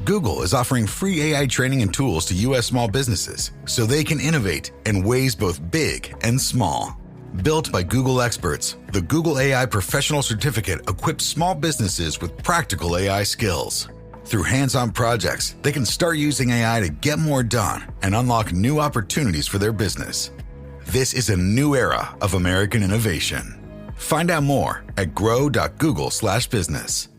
Google is offering free AI training and tools to U.S. small businesses so they can innovate in ways both big and small. Built by Google experts, the Google AI Professional Certificate equips small businesses with practical AI skills. Through hands-on projects, they can start using AI to get more done and unlock new opportunities for their business. This is a new era of American innovation. Find out more at grow.google/business.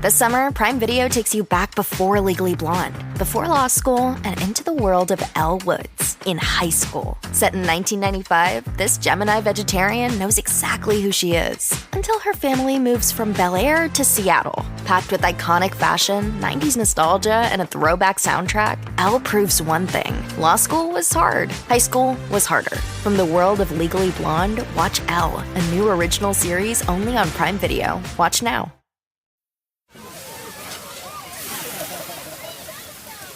This summer, Prime Video takes you back before Legally Blonde, before law school, and into the world of Elle Woods in high school. Set in 1995, this Gemini vegetarian knows exactly who she is until her family moves from Bel Air to Seattle. Packed with iconic fashion, 90s nostalgia, and a throwback soundtrack, Elle proves one thing. Law school was hard. High school was harder. From the world of Legally Blonde, watch Elle, a new original series only on Prime Video. Watch now.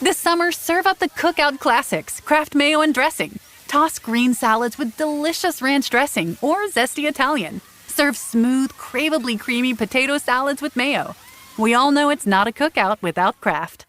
This summer, serve up the cookout classics, Kraft mayo and dressing. Toss green salads with delicious ranch dressing or zesty Italian. Serve smooth, craveably creamy potato salads with mayo. We all know it's not a cookout without Kraft.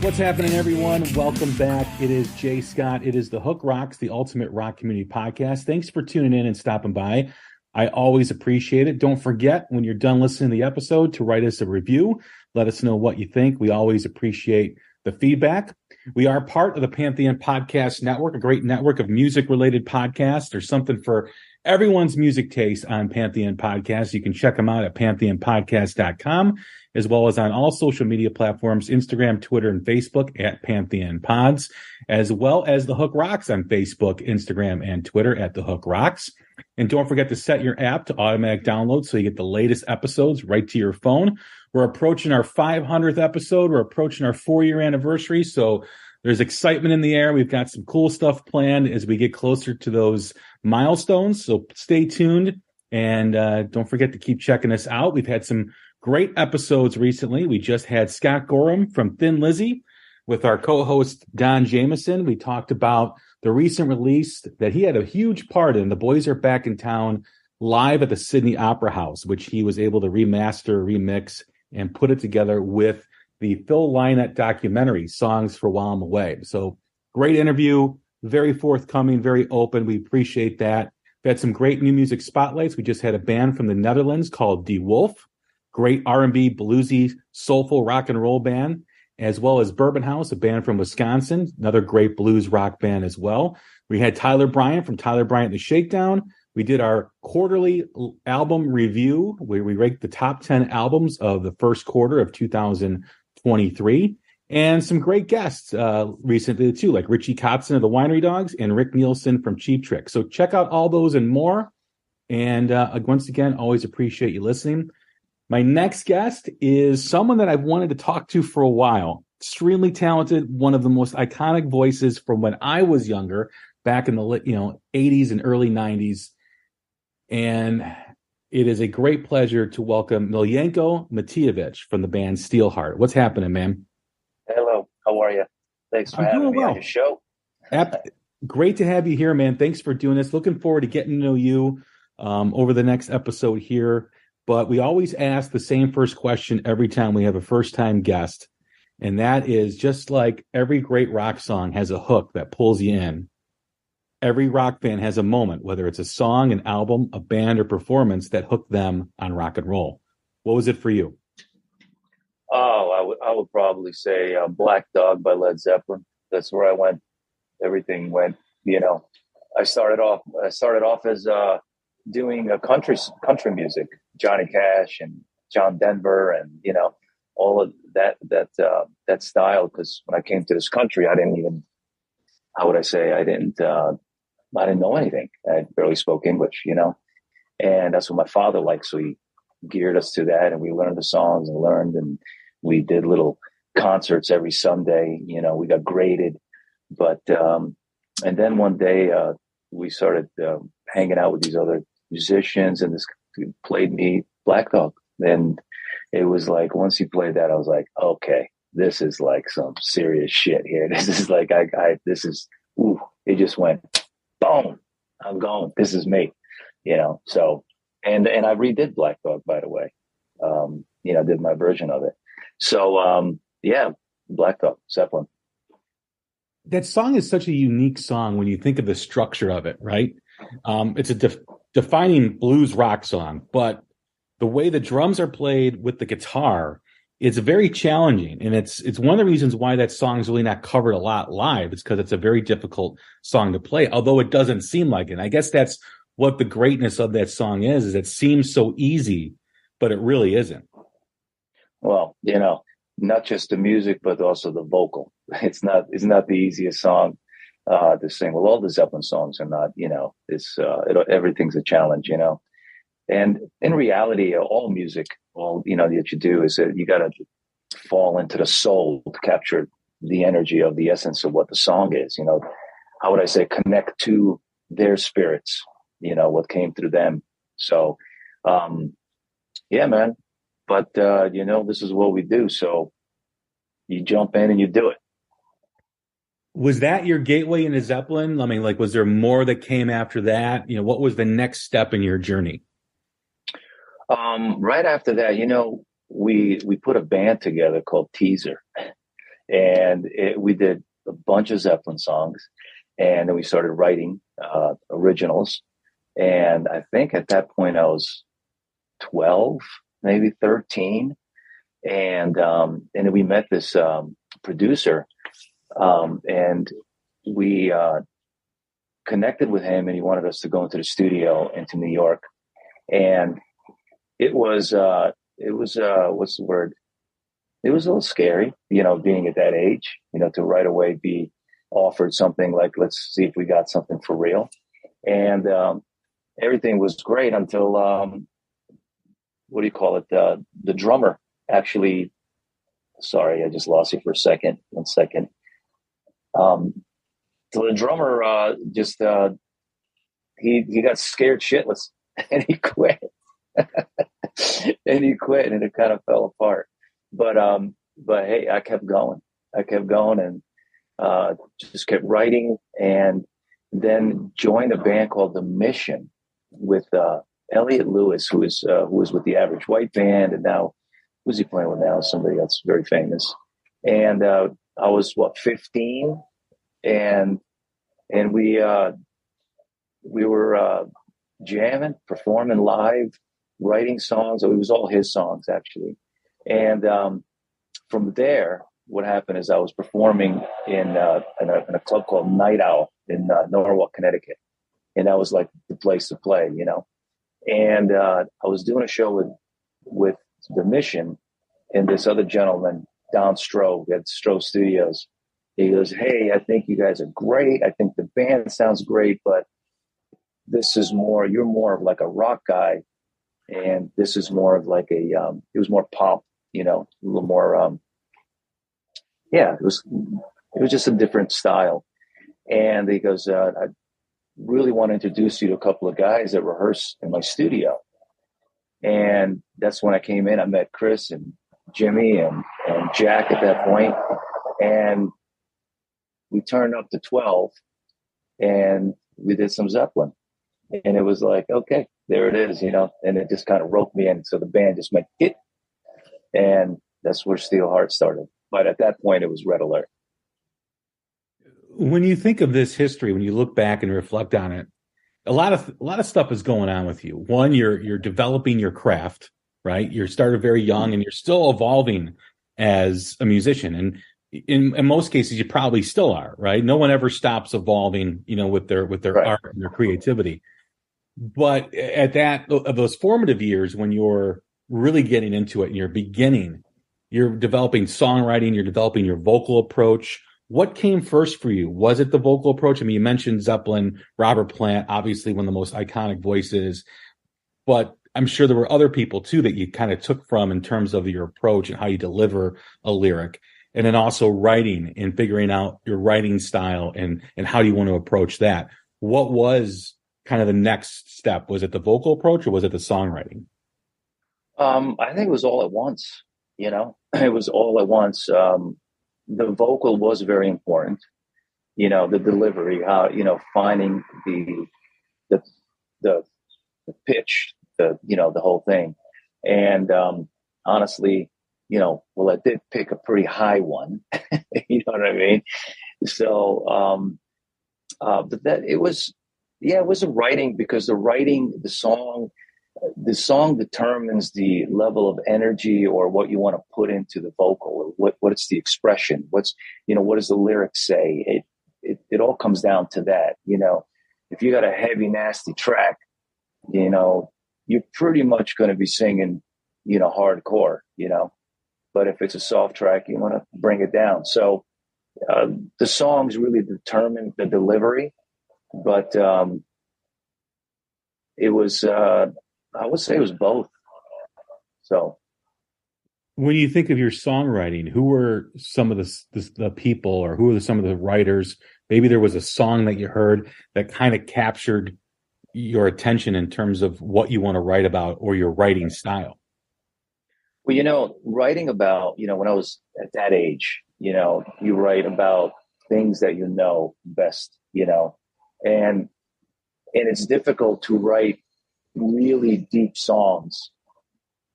What's happening, everyone? Welcome back. It is Jay Scott. It is The Hook Rocks, the ultimate rock community podcast. Thanks for tuning in and stopping by. I always appreciate it. Don't forget, when you're done listening to the episode, to write us a review. Let us know what you think. We always appreciate the feedback. We are part of the Pantheon Podcast Network, a great network of music-related podcasts. There's something for everyone's music taste on Pantheon Podcasts. You can check them out at pantheonpodcast.com, as well as on all social media platforms, Instagram, Twitter, and Facebook at Pantheon Pods, as well as The Hook Rocks on Facebook, Instagram, and Twitter at The Hook Rocks. And don't forget to set your app to automatic download so you get the latest episodes right to your phone. We're approaching our 500th episode. We're approaching our 4-year anniversary. So there's excitement in the air. We've got some cool stuff planned as we get closer to those milestones. So stay tuned, and don't forget to keep checking us out. We've had some great episodes recently. We just had Scott Gorham from Thin Lizzy with our co-host Don Jameson. We talked about the recent release that he had a huge part in, The Boys Are Back in Town, live at the Sydney Opera House, which he was able to remaster, remix, and put it together with the Phil Lynott documentary, Songs for While I'm Away. So great interview, very forthcoming, very open. We appreciate that. We had some great new music spotlights. We just had a band from the Netherlands called De Wolf, great R&B, bluesy, soulful rock and roll band, as well as Bourbon House, a band from Wisconsin, another great blues rock band as well. We had Tyler Bryant from Tyler Bryant and the Shakedown. We did our quarterly album review where we ranked the top 10 albums of the first quarter of 2023. and some great guests recently too, like Richie Kotzen of the Winery Dogs and Rick Nielsen from Cheap Trick. So check out all those and more. And once again, always appreciate you listening. My next guest is someone that I've wanted to talk to for a while. Extremely talented, one of the most iconic voices from when I was younger, back in the 80s and early 90s. And it is a great pleasure to welcome Miljenko Matijevic from the band Steelheart. What's happening, man? Hello, how are you? Thanks for having me on your show. Great to have you here, man. Thanks for doing this. Looking forward to getting to know you over the next episode here. But we always ask the same first question every time we have a first-time guest. And that is, just like every great rock song has a hook that pulls you in, every rock fan has a moment, whether it's a song, an album, a band, or performance that hooked them on rock and roll. What was it for you? Oh, I would probably say Black Dog by Led Zeppelin. That's where I went. Everything went, I started off as doing country music, Johnny Cash and John Denver, and all of that style. Because when I came to this country, I didn't even, how would I say, I didn't know anything. I barely spoke English, and that's what my father liked. So he geared us to that, and we learned the songs and we did little concerts every Sunday. We got graded, but and then one day we started hanging out with these other musicians, and this played me Black Dog. And it was like, once he played that, I was like, okay, this is like some serious shit here. This is like, it just went boom. I'm going, this is me, so, and I redid Black Dog, by the way, did my version of it. So, Black Dog, Zeppelin. That song is such a unique song when you think of the structure of it, right? It's a defining blues rock song, but the way the drums are played with the guitar is very challenging. And it's one of the reasons why that song is really not covered a lot live. It's because it's a very difficult song to play, although it doesn't seem like it. And I guess that's what the greatness of that song is it seems so easy, but it really isn't. Well, not just the music, but also the vocal. It's not the easiest song to sing. Well, all the Zeppelin songs are not, everything's a challenge, And in reality, all music, that you do is that you got to fall into the soul to capture the energy of the essence of what the song is. How would I say, connect to their spirits, what came through them. So, yeah, man. But, this is what we do. So you jump in and you do it. Was that your gateway into Zeppelin? I mean, was there more that came after that? What was the next step in your journey? Right after that, we put a band together called Teaser, and we did a bunch of Zeppelin songs, and then we started writing originals. And I think at that point I was 12, maybe 13. And then we met this producer, and we connected with him, and he wanted us to go into the studio into New York. And it was what's the word? It was a little scary, being at that age, to right away be offered something like, let's see if we got something for real. And everything was great until, what do you call it? The drummer actually, sorry, I just lost you for a second. 1 second. So the drummer he got scared shitless and he quit. And it kind of fell apart. But hey, I kept going and just kept writing, and then joined a band called The Mission with Elliot Lewis, who was with the Average White Band, and now who's he playing with now? Somebody that's very famous. And I was 15, and we were jamming, performing live, writing songs. It was all his songs, actually. And from there, what happened is I was performing in a club called Night Owl in Norwalk, Connecticut. And that was like the place to play, And I was doing a show with The Mission and this other gentleman, down Stroh at Stroh Studios. He goes, "Hey, I think you guys are great. I think the band sounds great, but this is more, you're more of like a rock guy. And this is more of like it was more pop, a little more, it was just a different style." And he goes, "I really want to introduce you to a couple of guys that rehearse in my studio." And that's when I came in. I met Chris and Jimmy and Jack at that point. And we turned up to 12 and we did some Zeppelin. And it was like, okay, there it is, and it just kind of roped me in. So the band just went hit. And that's where Steelheart started. But at that point, it was Red Alert. When you think of this history, when you look back and reflect on it, a lot of stuff is going on with you. One, you're developing your craft, right? You started very young and you're still evolving as a musician. And in most cases, you probably still are, right? No one ever stops evolving, with their right. art and their creativity. But at those formative years, when you're really getting into it and you're beginning, you're developing songwriting, you're developing your vocal approach. What came first for you? Was it the vocal approach? I mean, you mentioned Zeppelin, Robert Plant, obviously one of the most iconic voices, but I'm sure there were other people too that you kind of took from in terms of your approach and how you deliver a lyric. And then also writing and figuring out your writing style and how do you want to approach that? What was kind of the next step? Was it the vocal approach or was it the songwriting? I think it was all at once, it was all at once. The vocal was very important, the delivery, how, finding the pitch, the whole thing. And, honestly, I did pick a pretty high one, you know what I mean? So, but that it was a writing, because the song determines the level of energy or what you want to put into the vocal, or what is the expression, what does the lyric say? It all comes down to that. If you got a heavy, nasty track, you're pretty much going to be singing, hardcore, but if it's a soft track, you want to bring it down. So, the songs really determine the delivery, but, it was, I would say it was both. So, when you think of your songwriting, who were some of the people, or who are some of the writers? Maybe there was a song that you heard that kind of captured your attention in terms of what you want to write about or your writing style. Well, writing about, when I was at that age, you write about things that best, and it's difficult to write really deep songs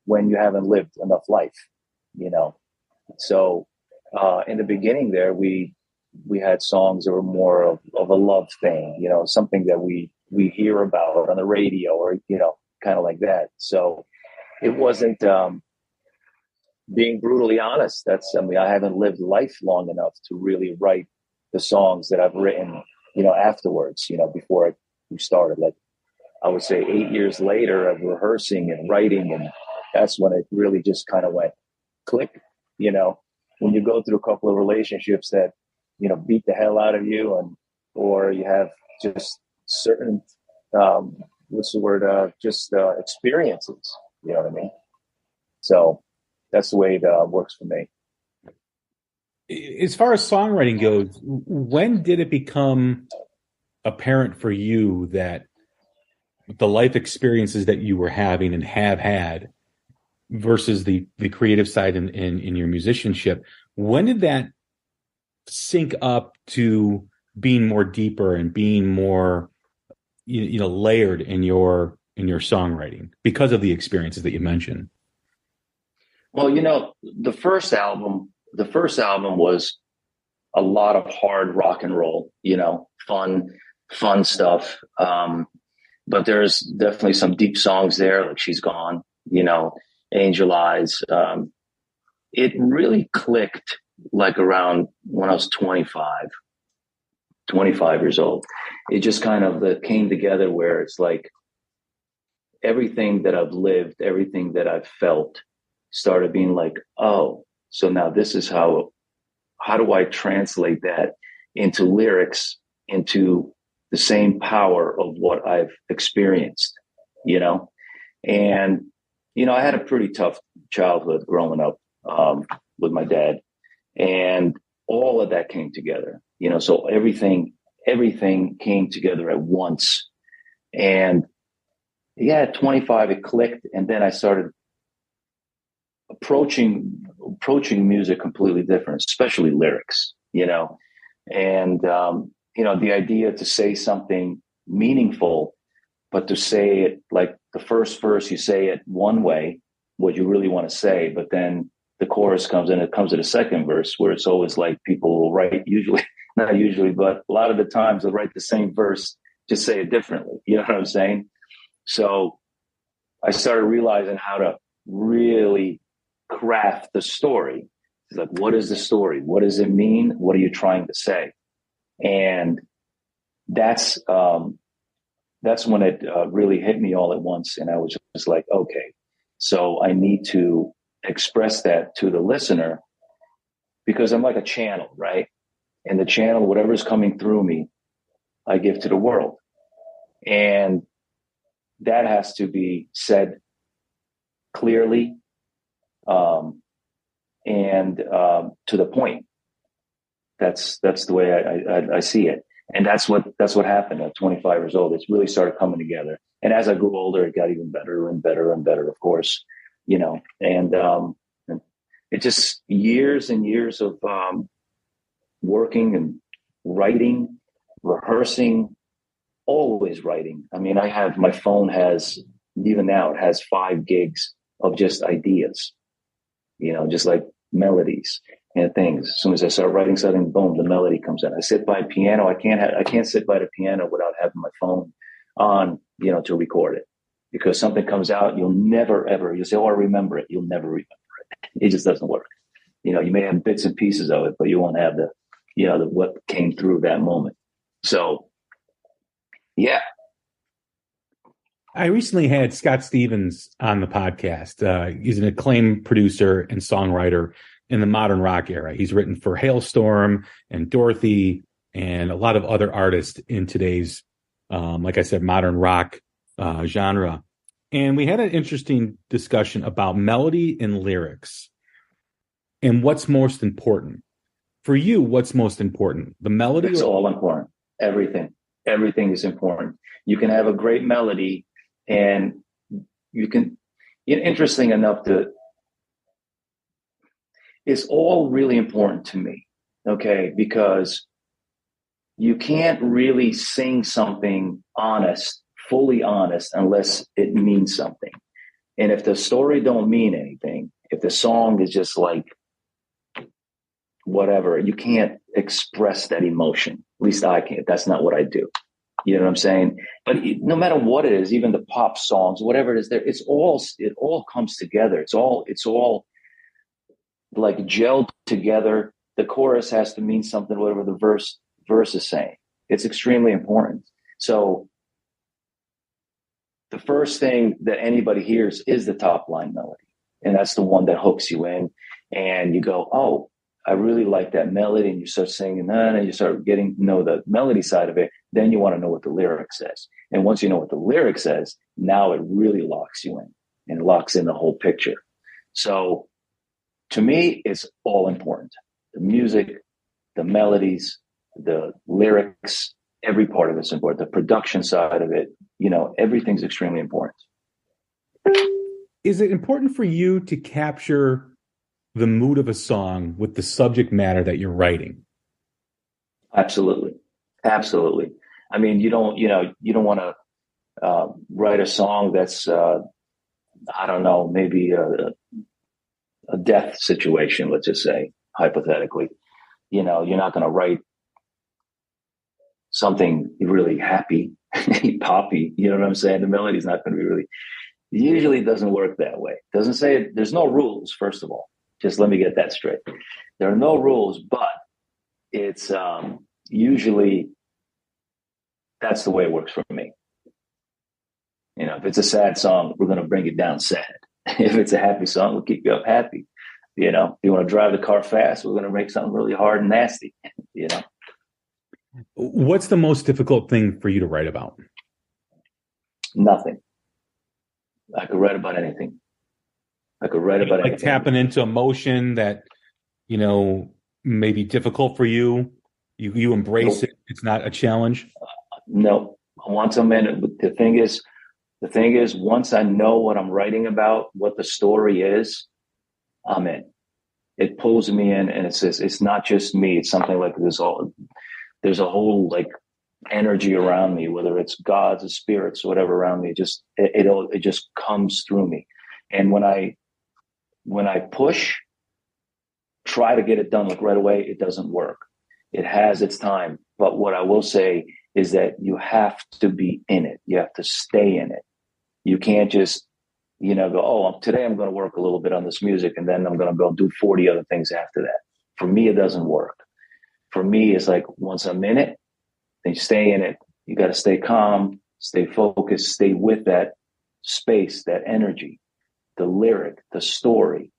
when you haven't lived enough life, So, in the beginning there, we had songs that were more of a love thing, something that we hear about on the radio, or, kind of like that. So it wasn't, being brutally honest, I haven't lived life long enough to really write the songs that I've written, afterwards, before we started. Like, I would say 8 years later of rehearsing and writing, and that's when it really just kind of went click. When you go through a couple of relationships that, beat the hell out of you, or you have just certain, experiences, you know what I mean? So that's the way it works for me. As far as songwriting goes, when did it become apparent for you that the life experiences that you were having and have had versus the creative side in your musicianship, when did that sync up to being more deeper and being more, layered in your songwriting because of the experiences that you mentioned? Well, the first album was a lot of hard rock and roll, fun stuff. But there's definitely some deep songs there, like She's Gone, Angel Eyes. It really clicked like around when I was 25 years old. It just kind of came together where it's like everything that I've lived, everything that I've felt started being like, oh, So now this is how do I translate that into lyrics, into the same power of what I've experienced, you know? And, you know, I had a pretty tough childhood growing up with my dad, and all of that came together, you know, so everything came together at once. And yeah, at 25, it clicked. And then I started approaching music completely different, especially lyrics, you know, and, you know, the idea to say something meaningful, but to say it like the first verse, you say it one way, what you really want to say, but then the chorus comes in, it comes to the second verse where it's always like people will write, usually, not usually, but a lot of the times they'll write the same verse, just say it differently. You know what I'm saying? So I started realizing how to really craft the story. It's like, what is the story? What does it mean? What are you trying to say? And that's when it really hit me all at once. And I was just like, okay, so I need to express that to the listener, because I'm like a channel, right? And the channel, whatever's coming through me, I give to the world. And that has to be said clearly, and to the point. That's the way I see it. And that's what happened at 25 years old. It's really started coming together. And as I grew older, it got even better and better and better, of course, you know, and it just years and years of working and writing, rehearsing, always writing. I mean, my phone has, even now, it has 5 gigs of just ideas, you know, just like melodies and things. As soon as I start writing something, boom, the melody comes in. I sit by a piano. I can't sit by the piano without having my phone on, you know, to record it, because something comes out, you'll say, oh, I remember it. You'll never remember it. It just doesn't work. You know, you may have bits and pieces of it, but you won't have what came through that moment. So, yeah. I recently had Scott Stevens on the podcast. He's an acclaimed producer and songwriter in the modern rock era. He's written for Hailstorm and Dorothy and a lot of other artists in today's, like I said, modern rock genre. And we had an interesting discussion about melody and lyrics and what's most important. For you, what's most important? The melody? It's all important. Everything is important. You can have a great melody, and you can, interesting enough, it's all really important to me, okay? Because you can't really sing something honest, fully honest, unless it means something. And if the story don't mean anything, if the song is just like whatever, you can't express that emotion. At least I can't. That's not what I do. You know what I'm saying? But no matter what it is, even the pop songs, whatever it is, it all comes together. It's all like gelled together. The chorus has to mean something, whatever the verse is saying. It's extremely important. So the first thing that anybody hears is the top line melody. And that's the one that hooks you in. And you go, oh, I really like that melody. And you start singing, and you start getting to know the melody side of it. Then you want to know what the lyric says. And once you know what the lyric says, now it really locks you in and locks in the whole picture. So to me, it's all important. The music, the melodies, the lyrics, every part of it's important. The production side of it, everything's extremely important. Is it important for you to capture the mood of a song with the subject matter that you're writing? Absolutely. Absolutely. I mean, you don't want to write a song that's, I don't know, maybe a death situation, let's just say, hypothetically. You're not going to write something really happy, poppy. You know what I'm saying? The melody's not going to be really, usually it doesn't work that way. It doesn't say, there's no rules, first of all. Just let me get that straight. There are no rules, but it's usually that's the way it works for me. If it's a sad song, we're going to bring it down sad. If it's a happy song, we'll keep you up happy. you want to drive the car fast, we're going to make something really hard and nasty, What's the most difficult thing for you to write about? Nothing. I could write about anything. Like tapping into emotion that, may be difficult for you. You embrace it. It's not a challenge. No. Once I'm in it, the thing is, once I know what I'm writing about, what the story is, I'm in. It pulls me in, and it's not just me. It's something like there's a whole like energy around me, whether it's gods or spirits or whatever around me. It just comes through me. And when I push, try to get it done like right away, it doesn't work. It has its time. But what I will say is that you have to be in it. You have to stay in it. You can't just, go, oh, today I'm going to work a little bit on this music and then I'm going to go do 40 other things after that. For me, it doesn't work. For me, it's like once I'm in it, then you stay in it. You got to stay calm, stay focused, stay with that space, that energy, the lyric, the story.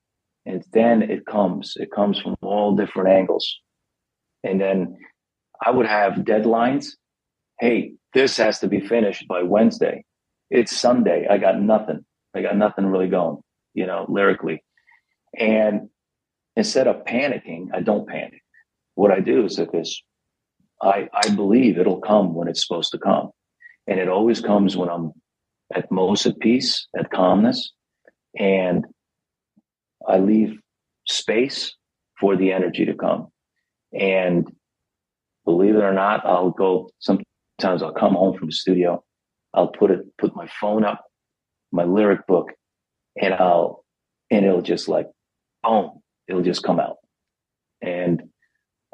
And then it comes from all different angles. And then I would have deadlines. Hey, this has to be finished by Wednesday. It's Sunday. I got nothing really going, lyrically. And instead of panicking, I don't panic. What I do is that I believe it'll come when it's supposed to come. And it always comes when I'm at most at peace, at calmness. And I leave space for the energy to come. And believe it or not, sometimes I'll come home from the studio. I'll put my phone up, my lyric book, and it'll just like, boom, it'll just come out. And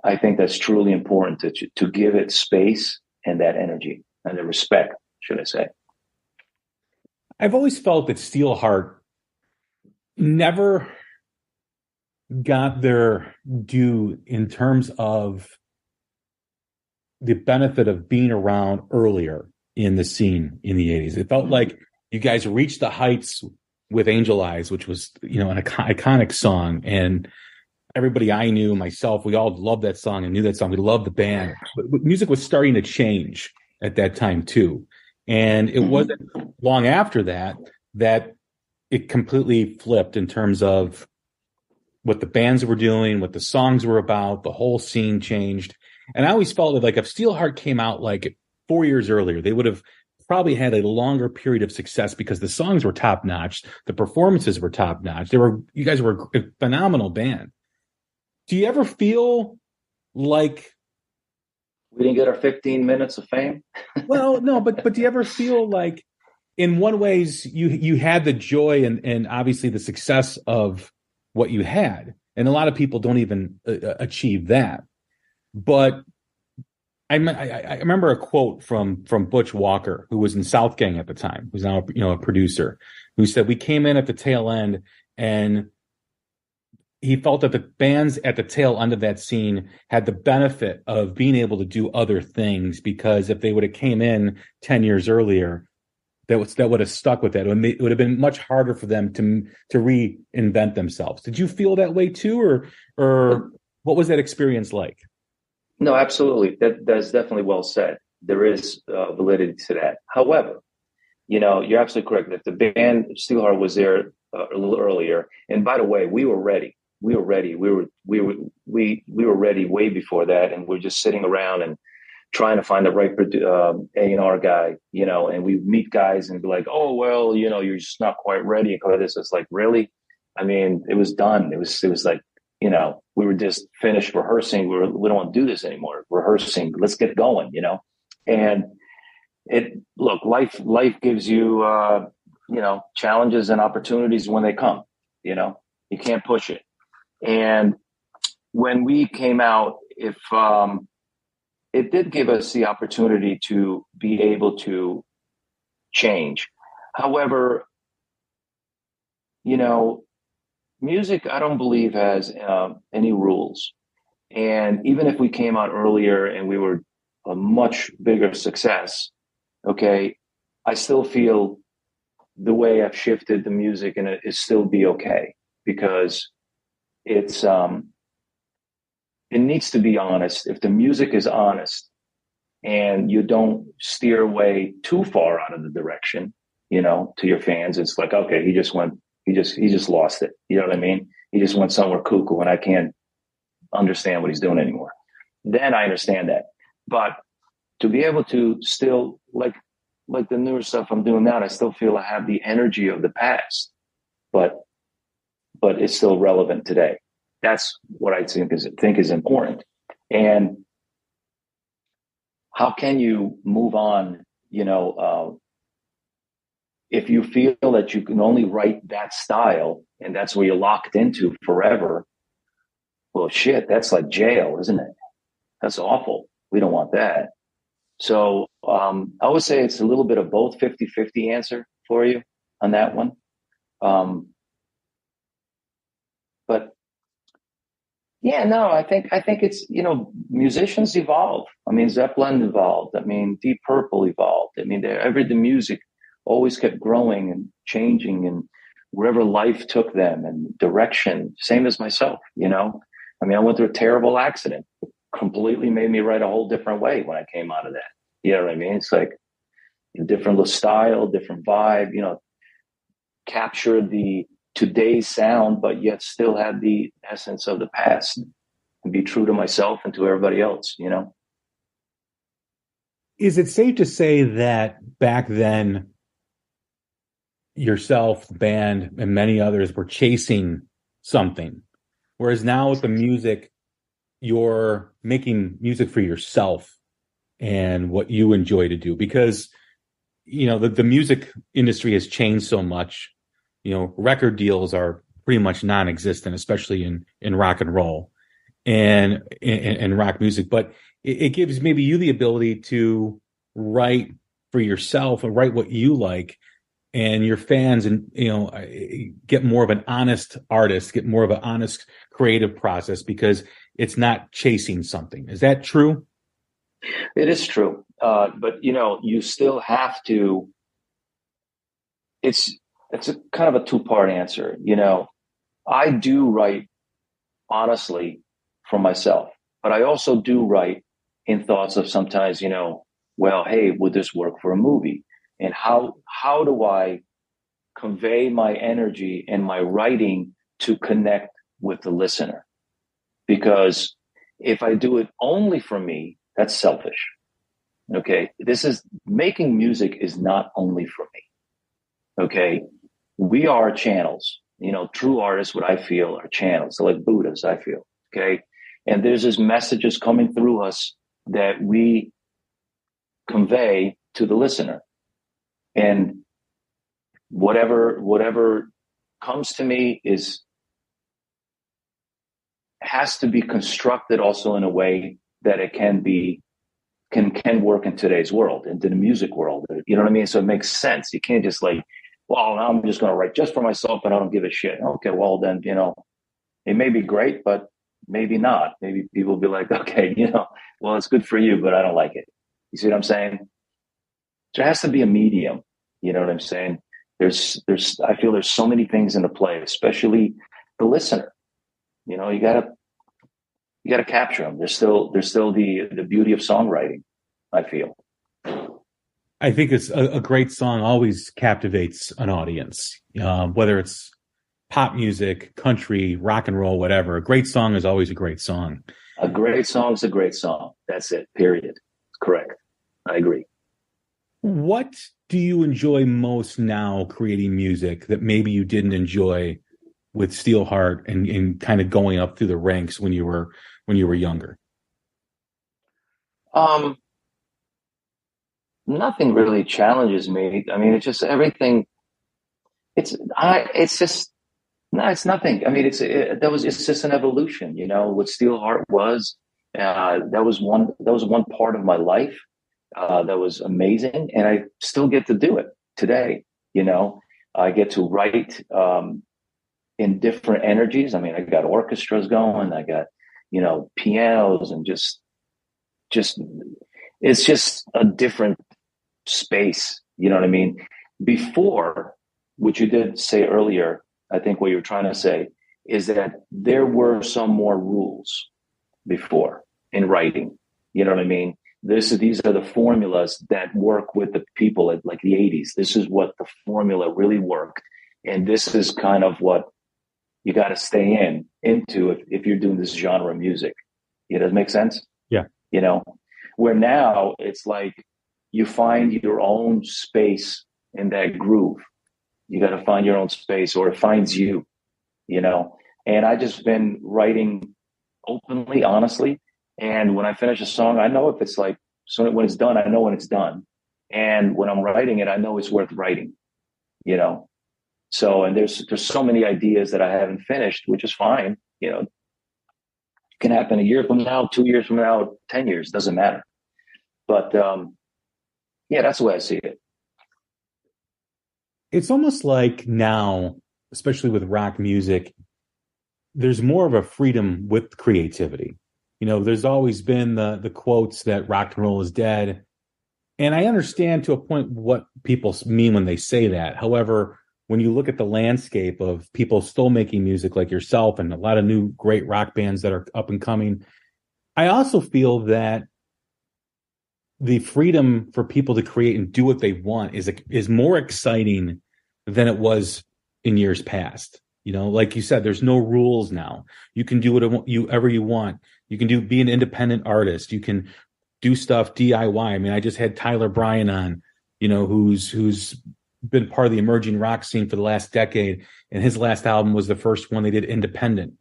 I think that's truly important to give it space and that energy and the respect, should I say. I've always felt that Steelheart never got their due in terms of the benefit of being around earlier in the scene in the 80s. It felt like you guys reached the heights with Angel Eyes, which was, an iconic song. And everybody I knew, myself, we all loved that song and knew that song. We loved the band. But music was starting to change at that time, too. And it wasn't long after that it completely flipped in terms of what the bands were doing, what the songs were about. The whole scene changed. And I always felt that, like, if Steelheart came out like 4 years earlier, they would have probably had a longer period of success because the songs were top notch, the performances were top notch. You guys were a phenomenal band. Do you ever feel like we didn't get our 15 minutes of fame? Well, no, but do you ever feel like, in one ways, you had the joy and obviously the success of what you had, and a lot of people don't even achieve that. But I remember a quote from Butch Walker, who was in South Gang at the time, who's now a producer, who said, "We came in at the tail end, and he felt that the bands at the tail end of that scene had the benefit of being able to do other things, because if they would have came in 10 years earlier, that would have stuck with that. It would have been much harder for them to reinvent themselves." Did you feel that way too, or what was that experience like? No, absolutely. That's definitely well said. There is validity to that. However, you're absolutely correct. If the band Steelheart was there a little earlier, and by the way, we were ready. We were ready. We were ready way before that, and we're just sitting around and trying to find the right A&R guy, and we meet guys and be like, "Oh, well, you're just not quite ready." And all this. It's like, really? I mean, it was done. It was like, we were just finished rehearsing. We don't want to do this anymore. Rehearsing. Let's get going, And life gives you, challenges and opportunities when they come. You can't push it. And when we came out, it did give us the opportunity to be able to change. However, music, I don't believe, has any rules. And even if we came out earlier and we were a much bigger success, okay, I still feel the way I've shifted the music and it still be okay, because it's it needs to be honest. If the music is honest and you don't steer away too far out of the direction, to your fans, it's like, okay, he just lost it. You know what I mean? He just went somewhere cuckoo and I can't understand what he's doing anymore. Then I understand that. But to be able to still, like the newer stuff I'm doing now, I still feel I have the energy of the past, but it's still relevant today. That's what I think is important. And how can you move on, if you feel that you can only write that style and that's where you're locked into forever? Well, shit, that's like jail, isn't it? That's awful. We don't want that. So I would say it's a little bit of both, 50-50 answer for you on that one. But yeah, no, I think it's, musicians evolve. I mean, Zeppelin evolved. I mean, Deep Purple evolved. I mean, the music always kept growing and changing, and wherever life took them and direction, same as myself, I mean, I went through a terrible accident. It completely made me write a whole different way when I came out of that. You know what I mean? It's like a different style, different vibe, capture the today's sound, but yet still have the essence of the past and be true to myself and to everybody else, Is it safe to say that back then yourself, the band, and many others were chasing something, whereas now with the music, you're making music for yourself and what you enjoy to do? Because, the music industry has changed so much. Record deals are pretty much non-existent, especially in rock and roll and rock music. But it gives maybe you the ability to write for yourself and write what you like, and your fans, and get more of an honest artist, get more of an honest creative process because it's not chasing something. Is that true? It is true, but you still have to. It's a kind of a two-part answer. I do write honestly for myself, but I also do write in thoughts of sometimes, well, hey, would this work for a movie? And how do I convey my energy and my writing to connect with the listener? Because if I do it only for me, that's selfish. Okay. Making music is not only for me. Okay. We are channels, true artists, what I feel are channels. They're like Buddhas, I feel. Okay. And there's these messages coming through us that we convey to the listener. And whatever comes to me has to be constructed also in a way that it can work in today's world, into the music world. You know what I mean? So it makes sense. You can't just like, well, I'm just going to write just for myself and I don't give a shit. Okay, well then, it may be great, but maybe not. Maybe people will be like, okay, well, it's good for you, but I don't like it. You see what I'm saying? There has to be a medium. You know what I'm saying? I feel there's so many things into play, especially the listener. You gotta capture them. There's still the beauty of songwriting, I feel. I think it's a great song always captivates an audience, whether it's pop music, country, rock and roll, whatever. A great song is always a great song. A great song is a great song. That's it, period. Correct. I agree. What do you enjoy most now creating music that maybe you didn't enjoy with Steelheart and kind of going up through the ranks when you were younger? Nothing really challenges me. I mean, it's just everything. It's nothing. I mean, it's just an evolution, what Steelheart was. That was one part of my life. That was amazing. And I still get to do it today. I get to write, in different energies. I mean, I got orchestras going, I got, pianos and just, it's just a different space. You know what I mean? Before, which you did say earlier, I think what you were trying to say is that there were some more rules before in writing. You know what I mean? These are the formulas that work with the people at like the 80s. This is what the formula really worked. And this is kind of what you got to stay into if you're doing this genre of music. It does make sense? Yeah. You know, where now it's like you find your own space in that groove. You got to find your own space, or it finds you, you know. And I just been writing openly, honestly. And when I finish a song, I know if it's like, so when it's done, I know when it's done. And when I'm writing it, I know it's worth writing, you know. So, and there's so many ideas that I haven't finished, which is fine. You know, it can happen a year from now, 2 years from now, 10 years, doesn't matter. But yeah, that's the way I see it. It's almost like now, especially with rock music, there's more of a freedom with creativity. You know, there's always been the quotes that rock and roll is dead. And I understand to a point what people mean when they say that. However, when you look at the landscape of people still making music like yourself and a lot of new great rock bands that are up and coming, I also feel that the freedom for people to create and do what they want is more exciting than it was in years past. You know, like you said, there's no rules now. You can do whatever you want. You can be an independent artist. You can do stuff DIY. I mean, I just had Tyler Bryan on, you know, who's been part of the emerging rock scene for the last decade, and his last album was the first one they did independent.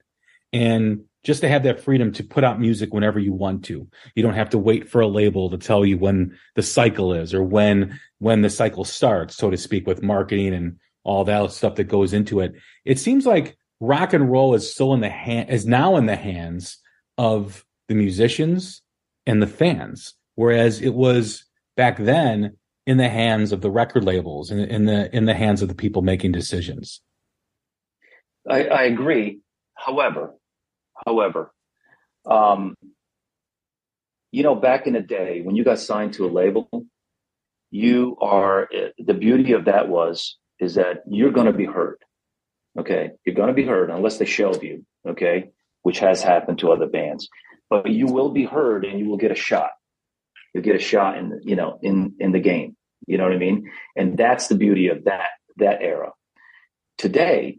And just to have that freedom to put out music whenever you want to. You don't have to wait for a label to tell you when the cycle is, or when the cycle starts, so to speak, with marketing and all that stuff that goes into it. It seems like rock and roll is still is now in the hands of the musicians and the fans, whereas it was back then in the hands of the record labels and in the hands of the people making decisions. I agree. However, you know, back in the day when you got signed to a label, the beauty of that is that you're going to be heard. Okay. You're going to be heard unless they shelve you. Okay. Which has happened to other bands, but you will be heard and you will get a shot. You'll get a shot in the game. You know what I mean? And that's the beauty of that era. Today,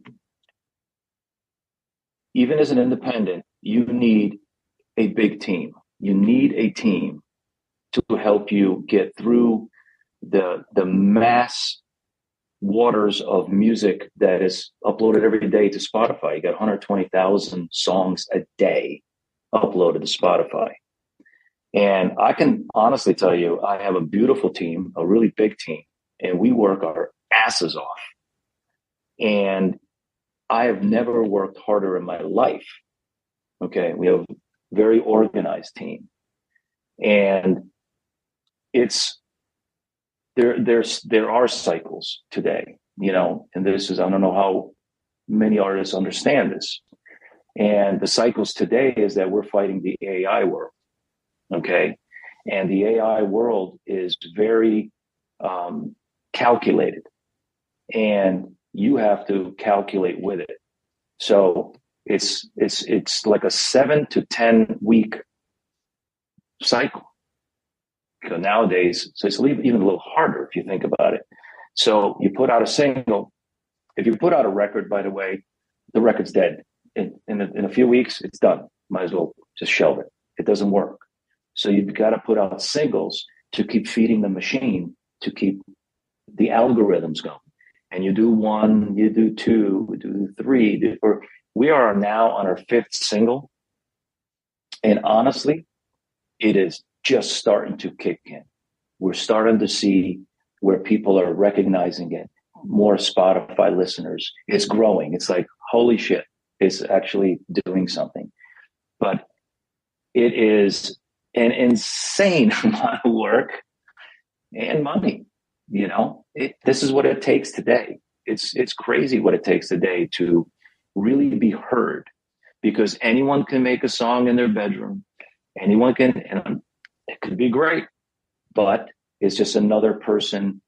even as an independent, you need a big team. You need a team to help you get through the mass waters of music that is uploaded every day to Spotify. You got 120,000 songs a day uploaded to Spotify. And I can honestly tell you, I have a beautiful team, a really big team, and we work our asses off. And I have never worked harder in my life. Okay. We have a very organized team. And there are cycles today, you know, and I don't know how many artists understand this. And the cycles today is that we're fighting the AI world. Okay. And the AI world is very calculated, and you have to calculate with it. So it's like a 7 to 10 week cycle. So nowadays, so it's even a little harder if you think about it. So you put out a single. If you put out a record, by the way, the record's dead. In a few weeks, it's done. Might as well just shelve it. It doesn't work. So you've got to put out singles to keep feeding the machine, to keep the algorithms going. And you do one, you do two, you do three. We are now on our 5th single. And honestly, it is just starting to kick in. We're starting to see where people are recognizing it. More Spotify listeners. It's growing. It's like, holy shit, it's actually doing something. But it is an insane amount of work and money. You know, this is what it takes today. It's crazy what it takes today to really be heard, because anyone can make a song in their bedroom. Anyone can, and it could be great, but it's just another person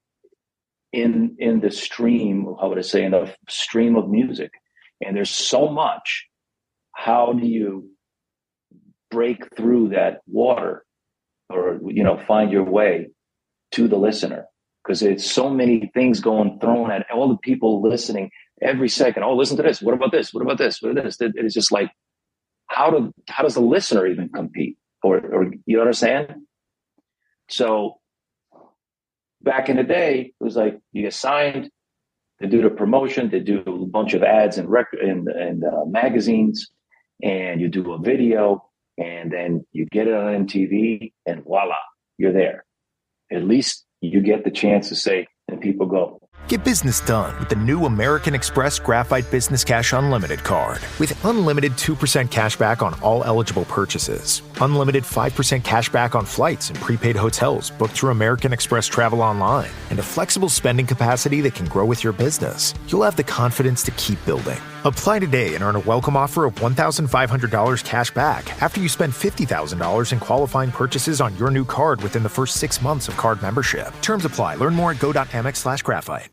in the stream. How would I say, in the stream of music? And there's so much. How do you break through that water, or, find your way to the listener? Because it's so many things thrown at all the people listening every second. Oh, listen to this. What about this? What about this? What about this? It's just like, how does the listener even compete? Or you understand? So back in the day, it was like you get signed, they do the promotion, they do a bunch of ads and magazines, and you do a video, and then you get it on MTV, and voila, you're there. At least you get the chance to say, and people go. Get business done with the new American Express Graphite Business Cash Unlimited card. With unlimited 2% cash back on all eligible purchases, unlimited 5% cash back on flights and prepaid hotels booked through American Express Travel Online, and a flexible spending capacity that can grow with your business, you'll have the confidence to keep building. Apply today and earn a welcome offer of $1,500 cash back after you spend $50,000 in qualifying purchases on your new card within the first 6 months of card membership. Terms apply. Learn more at go.amex/graphite.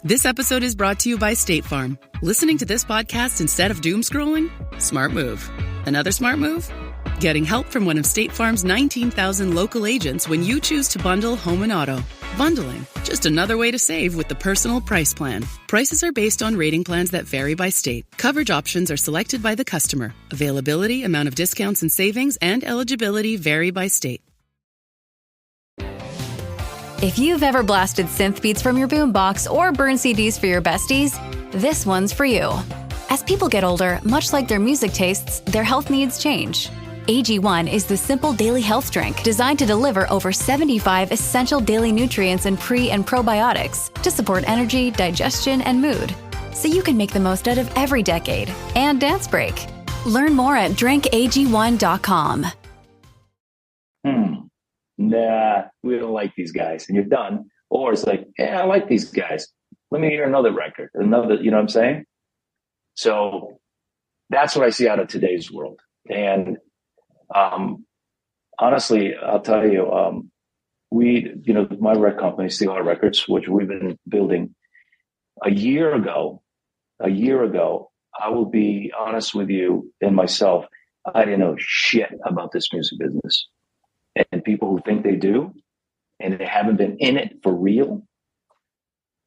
This episode is brought to you by State Farm. Listening to this podcast instead of doom scrolling? Smart move. Another smart move? Getting help from one of State Farm's 19,000 local agents when you choose to bundle home and auto. Bundling, just another way to save with the Personal Price Plan. Prices are based on rating plans that vary by state. Coverage options are selected by the customer. Availability, amount of discounts and savings, and eligibility vary by state. If you've ever blasted synth beats from your boombox or burned CDs for your besties, this one's for you. As people get older, much like their music tastes, their health needs change. AG1 is the simple daily health drink designed to deliver over 75 essential daily nutrients and pre- and probiotics to support energy, digestion, and mood, so you can make the most out of every decade and dance break. Learn more at drinkag1.com. Nah, we don't like these guys, and you're done. Or it's like, yeah, I like these guys. Let me hear another record, you know what I'm saying? So that's what I see out of today's world. And honestly, I'll tell you, my record company, Steelheart Records, which we've been building a year ago, I will be honest with you and myself, I didn't know shit about this music business. And people who think they do, and they haven't been in it for real,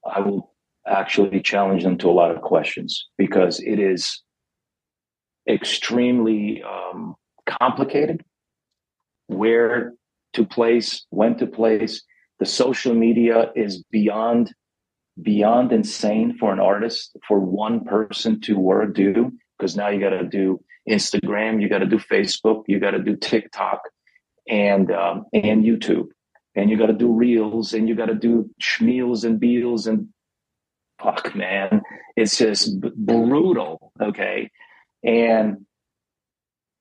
I will actually challenge them to a lot of questions, because it is extremely complicated. Where to place, when to place. The social media is beyond insane for an artist, for one person to do, because now you got to do Instagram, you got to do Facebook, you got to do TikTok, and YouTube, and you got to do reels, and you got to do schmeals and beals, and fuck, man, it's just brutal. Okay. And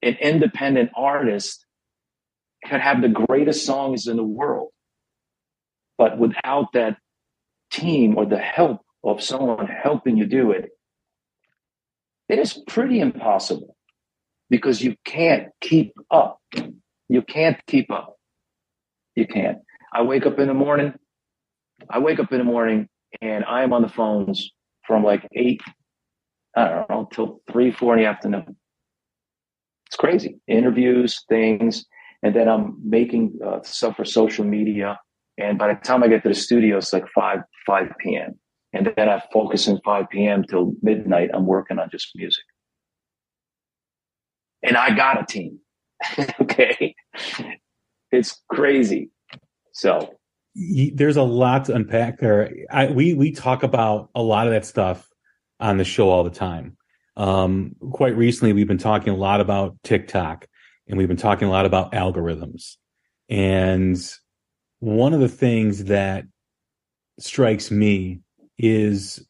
an independent artist could have the greatest songs in the world, but without that team or the help of someone helping you do it, it is pretty impossible, because you can't keep up. You can't keep up. You can't. I wake up in the morning and I am on the phones from like 8, I don't know, till 3, 4 in the afternoon. It's crazy. Interviews, things. And then I'm making stuff for social media. And by the time I get to the studio, it's like 5 p.m. And then I focus in 5 p.m. till midnight. I'm working on just music. And I got a team. Okay. It's crazy. So there's a lot to unpack there. We talk about a lot of that stuff on the show all the time. Quite recently, we've been talking a lot about TikTok, and we've been talking a lot about algorithms. And one of the things that strikes me is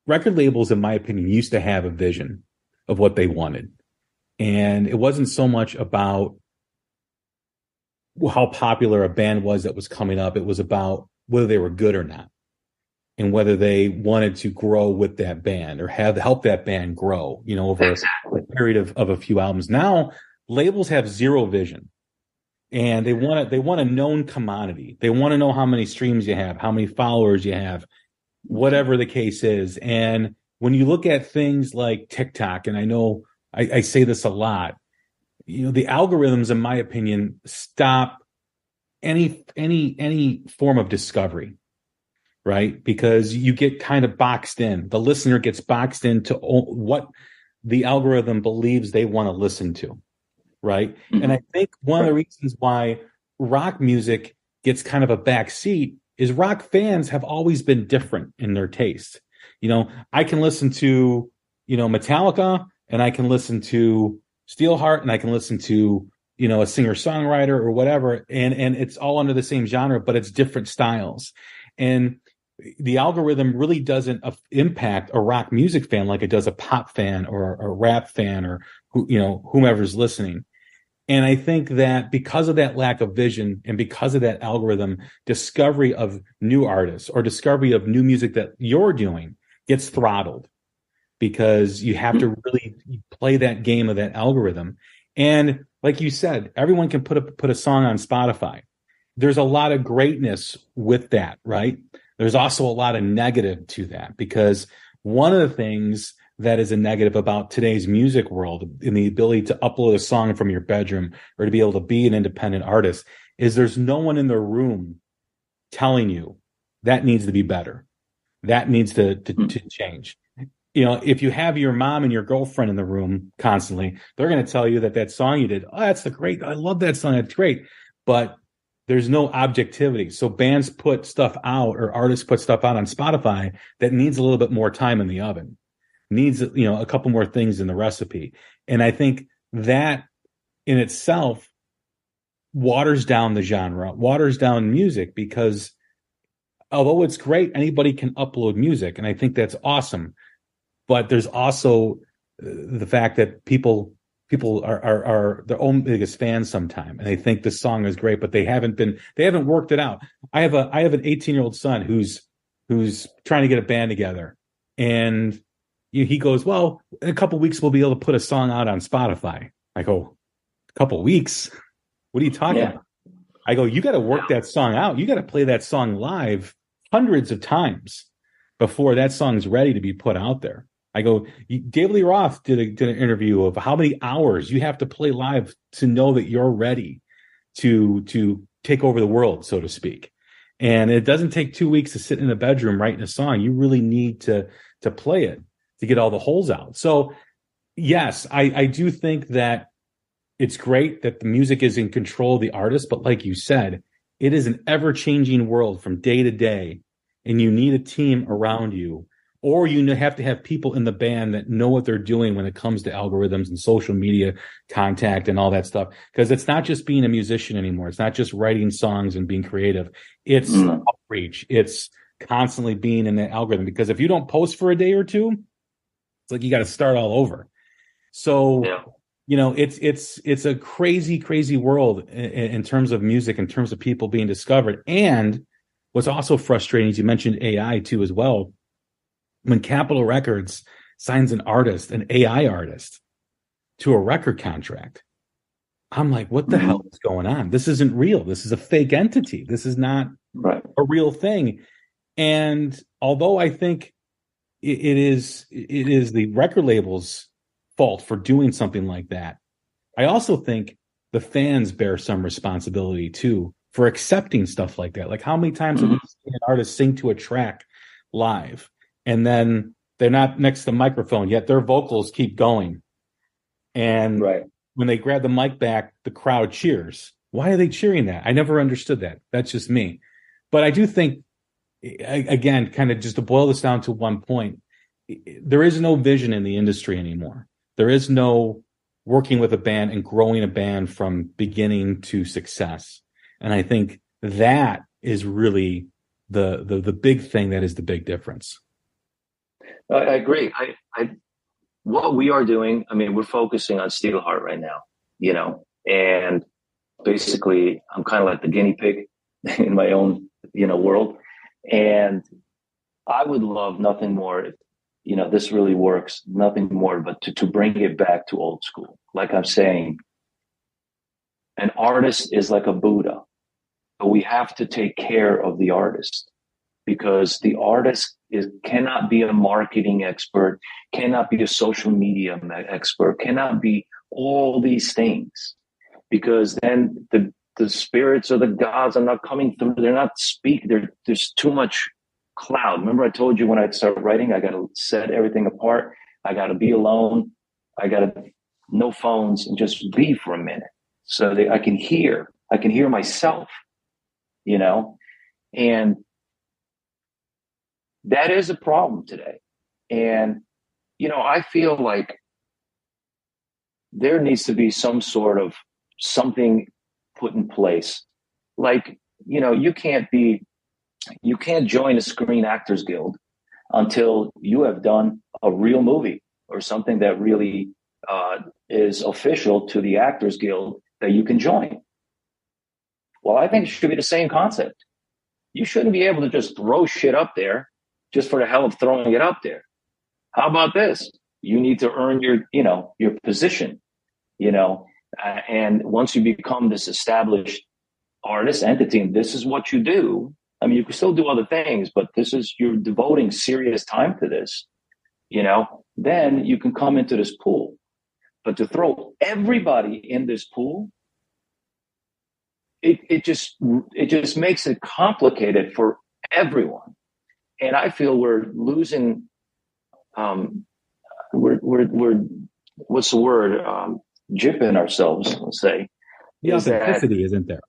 record labels, in my opinion, used to have a vision of what they wanted. And it wasn't so much about how popular a band was that was coming up. It was about whether they were good or not, and whether they wanted to grow with that band or help that band grow, over a period of a few albums. Now labels have zero vision, and they want a known commodity. They want to know how many streams you have, how many followers you have, whatever the case is. And when you look at things like TikTok, and I know I say this a lot, the algorithms, in my opinion, stop any form of discovery, right? Because you get kind of boxed in. The listener gets boxed into what the algorithm believes they want to listen to, right? Mm-hmm. And I think one of the reasons why rock music gets kind of a back seat is rock fans have always been different in their taste. I can listen to, Metallica, and I can listen to Steelheart, and I can listen to, a singer-songwriter or whatever, and it's all under the same genre, but it's different styles. And the algorithm really doesn't impact a rock music fan like it does a pop fan or a rap fan or whomever's listening. And I think that because of that lack of vision and because of that algorithm, discovery of new artists or discovery of new music that you're doing gets throttled because you have to really play that game of that algorithm. And like you said, everyone can put a song on Spotify. There's a lot of greatness with that, right? There's also a lot of negative to that, because one of the things that is a negative about today's music world in the ability to upload a song from your bedroom or to be able to be an independent artist is there's no one in the room telling you that needs to be better. That needs to change. If you have your mom and your girlfriend in the room constantly, they're going to tell you that song you did, I love that song. That's great. But there's no objectivity. So bands put stuff out or artists put stuff out on Spotify that needs a little bit more time in the oven, needs, a couple more things in the recipe. And I think that in itself waters down the genre, waters down music, because although it's great, anybody can upload music. And I think that's awesome. But there's also the fact that people are their own biggest fans sometimes, and they think this song is great, but they haven't worked it out. I have an 18-year-old son who's trying to get a band together, and he goes, well, in a couple of weeks we'll be able to put a song out on Spotify. I go, a couple of weeks? What are you talking about? I go, you got to work that song out. You got to play that song live hundreds of times before that song's ready to be put out there. I go, David Lee Roth did an interview of how many hours you have to play live to know that you're ready to take over the world, so to speak. And it doesn't take 2 weeks to sit in a bedroom writing a song. You really need to play it to get all the holes out. So yes, I do think that it's great that the music is in control of the artist, but like you said, it is an ever-changing world from day to day, and you need a team around you. Or you have to have people in the band that know what they're doing when it comes to algorithms and social media contact and all that stuff. Because it's not just being a musician anymore. It's not just writing songs and being creative. It's outreach. It's constantly being in the algorithm. Because if you don't post for a day or two, it's like you got to start all over. So, it's a crazy, crazy world in terms of music, in terms of people being discovered. And what's also frustrating is you mentioned AI too as well. When Capitol Records signs an AI artist, to a record contract, I'm like, what the hell is going on? This isn't real. This is a fake entity. This is not a real thing. And although I think it is the record label's fault for doing something like that, I also think the fans bear some responsibility too for accepting stuff like that. Like, how many times have we seen an artist sing to a track live, and then they're not next to the microphone, yet their vocals keep going. And when they grab the mic back, the crowd cheers. Why are they cheering that? I never understood that. That's just me. But I do think, again, kind of just to boil this down to one point, there is no vision in the industry anymore. There is no working with a band and growing a band from beginning to success. And I think that is really the big thing that is the big difference. I agree. What we are doing, we're focusing on Steelheart right now, and basically I'm kind of like the guinea pig in my own, world. And I would love nothing more if, this really works, nothing more, but to bring it back to old school. Like I'm saying, an artist is like a Buddha, but we have to take care of the artist. because the artist cannot be a marketing expert, cannot be a social media expert, cannot be all these things, because then the spirits or the gods are not coming through. They're not speaking. There's too much cloud. Remember I told you when I started writing, I got to set everything apart. I got to be alone. I got to no phones and just be for a minute so that I can hear myself, and that is a problem today. And, I feel like there needs to be some sort of something put in place. Like, you can't join a Screen Actors Guild until you have done a real movie or something that really is official to the Actors Guild that you can join. Well, I think it should be the same concept. You shouldn't be able to just throw shit up there just for the hell of throwing it up there. How about this? You need to earn your position, and once you become this established artist entity, and this is what you do. I mean, you can still do other things, but you're devoting serious time to this, then you can come into this pool. But to throw everybody in this pool, it just makes it complicated for everyone. And I feel we're losing, we're what's the word? Jipping ourselves, let's say. The authenticity isn't there.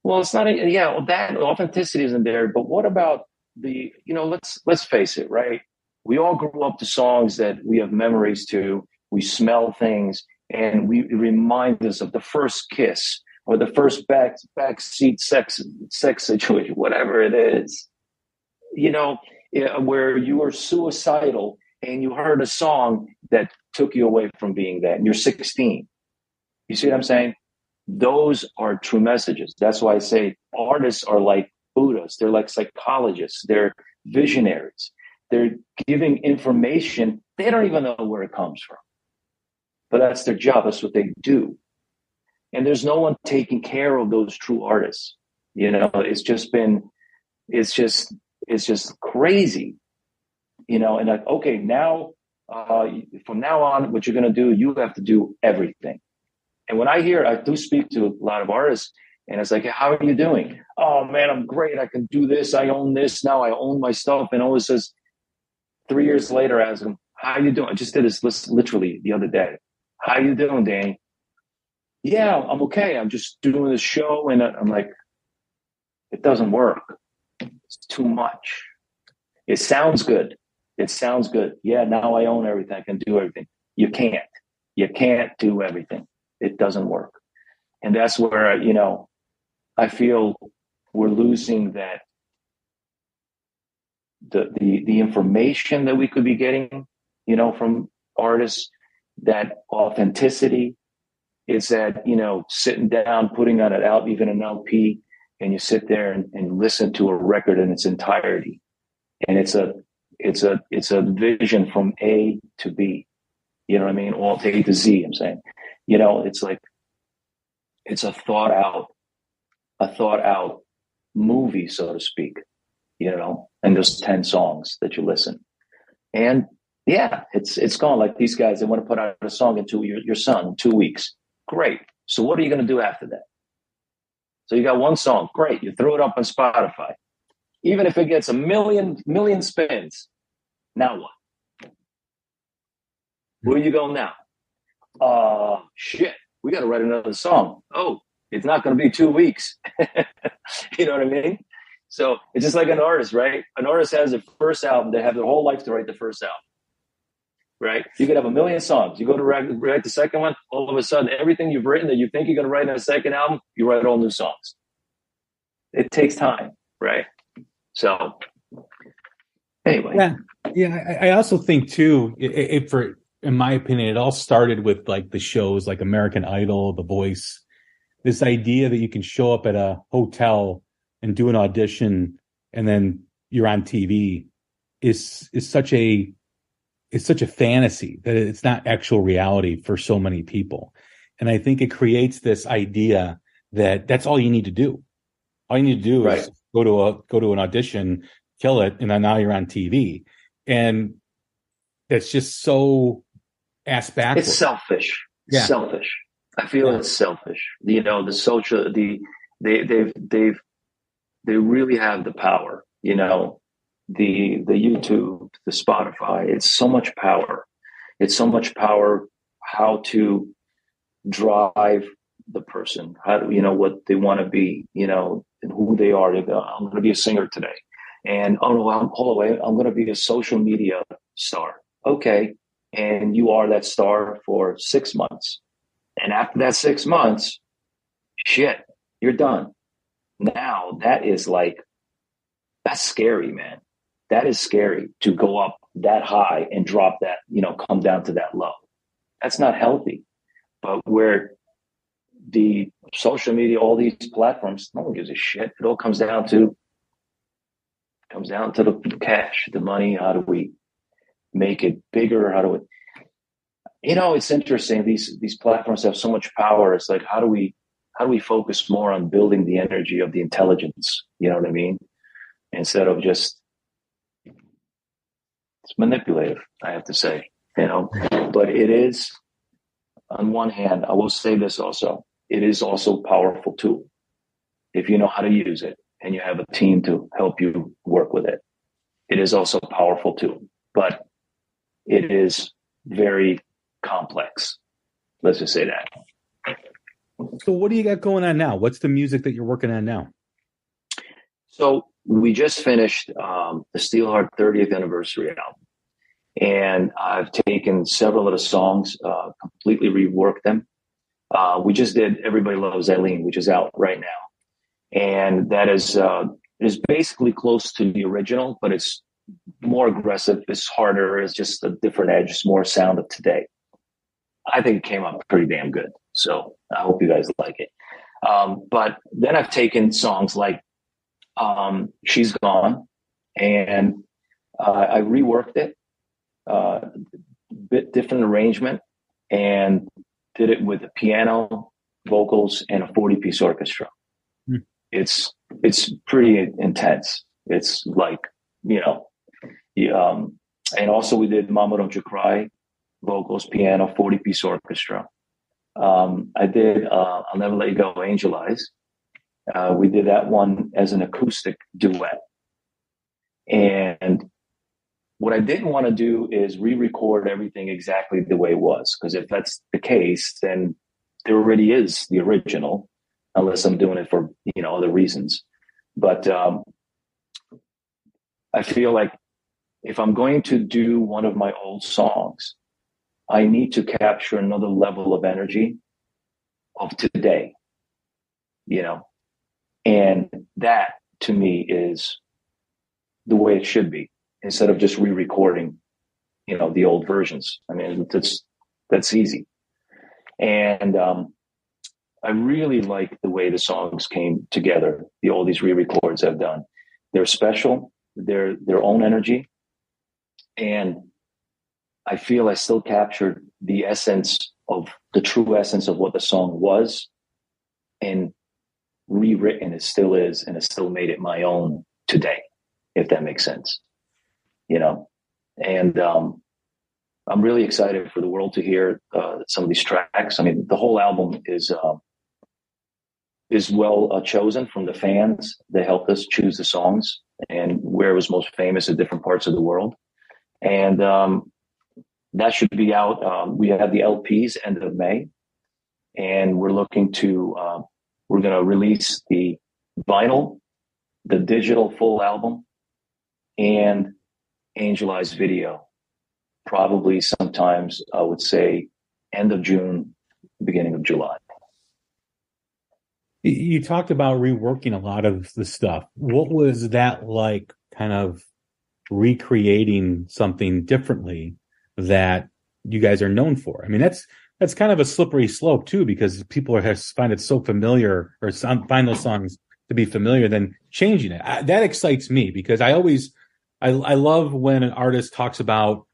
Well, it's not. That authenticity isn't there. But what about let's face it, right? We all grew up to songs that we have memories to. We smell things, and it reminds us of the first kiss or the first backseat sex situation, whatever it is. Where you were suicidal and you heard a song that took you away from being that, and you're 16. You see what I'm saying? Those are true messages. That's why I say artists are like Buddhas. They're like psychologists. They're visionaries. They're giving information. They don't even know where it comes from. But that's their job. That's what they do. And there's no one taking care of those true artists. It's just crazy. And like, okay, now, from now on, what you're going to do, you have to do everything. And when I do speak to a lot of artists, and it's like, how are you doing? Oh man, I'm great. I can do this. I own this. Now I own my stuff. And always says 3 years later, I ask them, how you doing? I just did this literally the other day. How you doing, Danny? Yeah, I'm okay. I'm just doing this show. And I'm like, it doesn't work. It's too much. It sounds good. Yeah, now I own everything. I can do everything. You can't do everything. It doesn't work. And that's where, I feel we're losing that, the information that we could be getting, from artists, that authenticity. It's that, sitting down, putting on even an LP, and you sit there and listen to a record in its entirety. And it's a vision from A to B. You know what I mean? All to A to Z, I'm saying. It's like, it's a thought out movie, so to speak, and those 10 songs that you listen. And yeah, it's gone. Like these guys, they want to put out a song into your son in 2 weeks. Great. So what are you going to do after that? So you got one song. Great. You throw it up on Spotify. Even if it gets a million spins, now what? Where you go now? Shit. We got to write another song. Oh, it's not going to be 2 weeks. You know what I mean? So it's just like an artist, right? An artist has their first album. They have their whole life to write the first album, right? You could have a million songs. You go to write the second one. All of a sudden, everything you've written that you think you're going to write in a second album, you write all new songs. It takes time, right? So anyway. Yeah. I also think too, in my opinion, it all started with like the shows like American Idol, The Voice, this idea that you can show up at a hotel and do an audition and then you're on TV is such a fantasy that it's not actual reality for so many people. And I think it creates this idea that that's all you need to do. All you need to do is go to an audition, kill it, and then now you're on TV. And it's just so ass backwards. It's selfish. Yeah. Selfish. I feel it's selfish. You know, the social, they really have the power. You know, the YouTube, the Spotify. It's so much power. It's so much power. How to drive the person? How do you know what they want to be? You know, and who they are. I'm going to be a singer today, and I'm going to be a social media star. Okay, and you are that star for 6 months. And after that 6 months, shit, you're done. Now that's scary, man. That is scary to go up that high and drop that, you know, come down to that low. That's not healthy. But where the social media, all these platforms, no one gives a shit. It all comes down to the cash, the money. How do we make it bigger? How do we, you know, it's interesting. These platforms have so much power. It's like, how do we focus more on building the energy of the intelligence? You know what I mean? Instead of just, it's manipulative, I have to say, you know, but it is, on one hand, I will say this also, it is also a powerful tool if you know how to use it and you have a team to help you work with it. It is also a powerful tool, but it is very complex. Let's just say that. So what do you got going on now? What's the music that you're working on now? So we just finished the Steelheart 30th anniversary album. And I've taken several of the songs, completely reworked them. We just did Everybody Loves Eileen, which is out right now. And that is basically close to the original, but it's more aggressive. It's harder. It's just a different edge. It's more sound of today. I think it came out pretty damn good. So I hope you guys like it. But then I've taken songs like She's Gone, and I reworked it. Bit different arrangement, and did it with the piano, vocals, and a 40-piece orchestra. It's pretty intense. It's like, you know, and also we did Mama Don't You Cry, vocals, piano, 40-piece orchestra. I did I'll Never Let You Go, Angel Eyes. We did that one as an acoustic duet. And what I didn't want to do is re-record everything exactly the way it was, because if that's the case, then there already is the original, unless I'm doing it for, you know, other reasons. But I feel like if I'm going to do one of my old songs, I need to capture another level of energy of today, you know, and that to me is the way it should be, instead of just re-recording, you know, the old versions. I mean, that's easy. And I really like the way the songs came together. All these re-records I've done, they're special. They're their own energy. And I feel I still captured the essence of the true essence of what the song was, and rewritten it still is, and it still made it my own today, if that makes sense. You know, and I'm really excited for the world to hear some of these tracks. I mean, the whole album is well chosen from the fans. They helped us choose the songs and where it was most famous in different parts of the world. And that should be out. We have the LPs end of May, and we're looking to we're going to release the vinyl, the digital full album, and Angel Eyes video, probably sometimes, I would say, end of June, beginning of July. You talked about reworking a lot of the stuff. What was that like, kind of recreating something differently that you guys are known for? I mean, that's kind of a slippery slope too, because people find it so familiar, or find those songs to be familiar, than changing it. That excites me, because I love when an artist talks about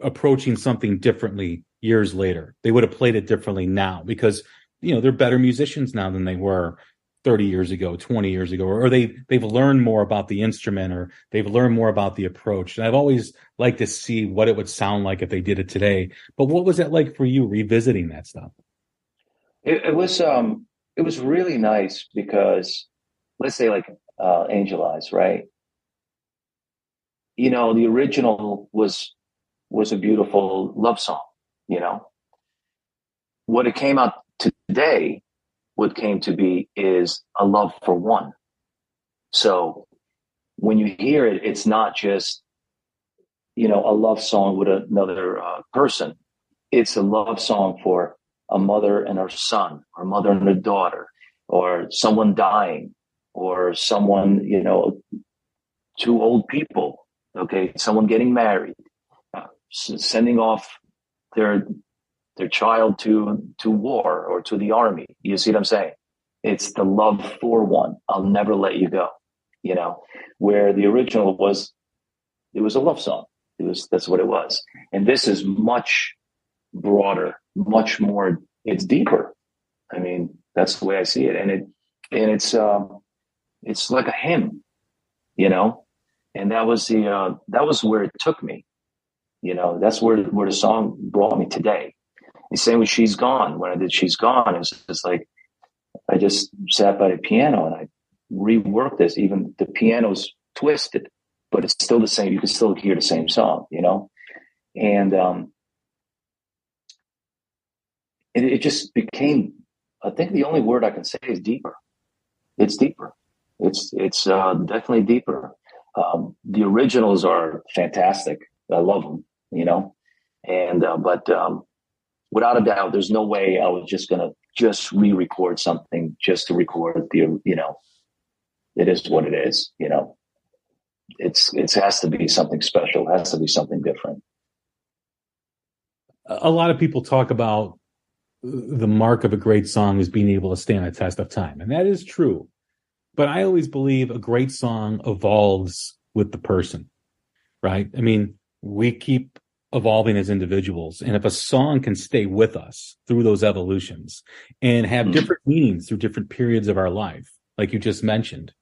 approaching something differently years later. They would have played it differently now, because, you know, they're better musicians now than they were 30 years ago, 20 years ago, or they've learned more about the instrument, or they've learned more about the approach. And I've always liked to see what it would sound like if they did it today. But what was that like for you revisiting that stuff? It was really nice because, let's say, like Angel Eyes, right? You know, the original was a beautiful love song. You know, what it came out today, what came to be is a love for one. So when you hear it, it's not just, you know, a love song with another person. It's a love song for a mother and her son, or a mother and her daughter, or someone dying, or someone, you know, two old people, okay, someone getting married, sending off their child to war or to the army. You see what I'm saying? It's the love for one. I'll never let you go. You know, where the original was, it was a love song. That's what it was. And this is much broader, much more. It's deeper. I mean, that's the way I see it. And it's like a hymn, you know. And that was where it took me. You know, that's where the song brought me today. The same with She's Gone. When I did She's Gone, it was just like, I just sat by the piano and I reworked this. Even the piano's twisted, but it's still the same. You can still hear the same song, you know? And it just became, I think the only word I can say is deeper. It's deeper. It's definitely deeper. The originals are fantastic. I love them, you know? And, but without a doubt, there's no way I was just going to just re-record something just to record the, you know, it is what it is, you know. It has to be something special. It has to be something different. A lot of people talk about the mark of a great song is being able to stand the test of time. And that is true. But I always believe a great song evolves with the person, right? I mean, we keep evolving as individuals. And if a song can stay with us through those evolutions and have different meanings through different periods of our life, like you just mentioned,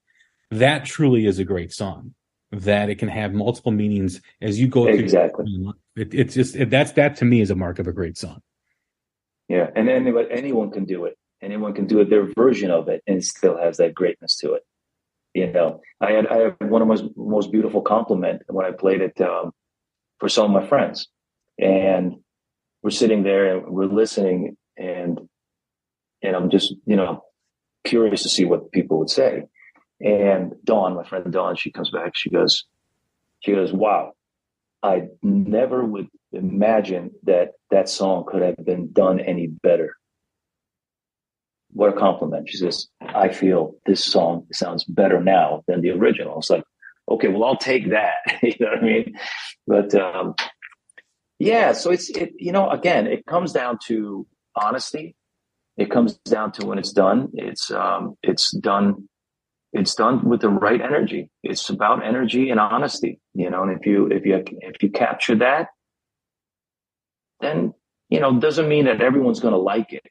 that truly is a great song, that it can have multiple meanings as you go through. Exactly. It's just, that to me is a mark of a great song. Yeah. And anyone can do it. Anyone can do it, their version of it, and still has that greatness to it. You know, I had one of my most beautiful compliment when I played it for some of my friends, and we're sitting there and we're listening, and I'm just, you know, curious to see what people would say. And Dawn, my friend Dawn, she comes back, she goes, wow, I never would imagine that song could have been done any better. What a compliment. She says, I feel this song sounds better now than the original. It's like, okay, well, I'll take that. You know what I mean? But yeah, so it, you know, again, it comes down to honesty. It comes down to when it's done. It's done with the right energy. It's about energy and honesty, you know. And if you capture that, then, you know, doesn't mean that everyone's going to like it,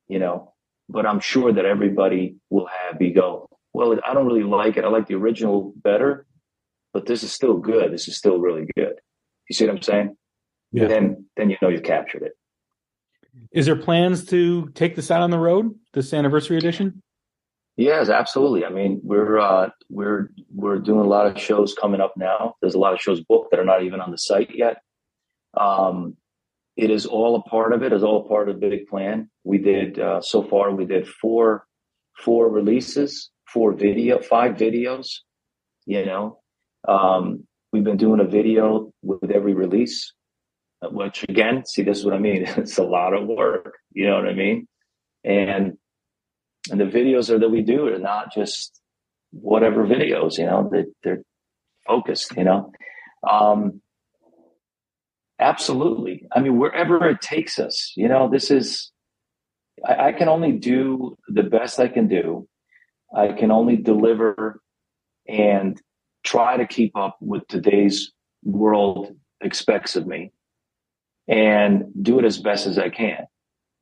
you know. But I'm sure that everybody will go, well, I don't really like it. I like the original better, but this is still good. This is still really good. You see what I'm saying? Yeah. Then you know you've captured it. Is there plans to take this out on the road, this anniversary edition? Yes, absolutely. I mean, we're doing a lot of shows coming up now. There's a lot of shows booked that are not even on the site yet. It is all a part of it. It's all a part of the big plan. We did so far. We did four releases, 5 videos. You know, we've been doing a video with every release. Which again, see, this is what I mean. It's a lot of work. You know what I mean? And the videos that we do are not just whatever videos. You know, they're focused. You know. Absolutely. I mean, wherever it takes us, you know, I can only do the best I can do. I can only deliver and try to keep up with today's world expects of me, and do it as best as I can.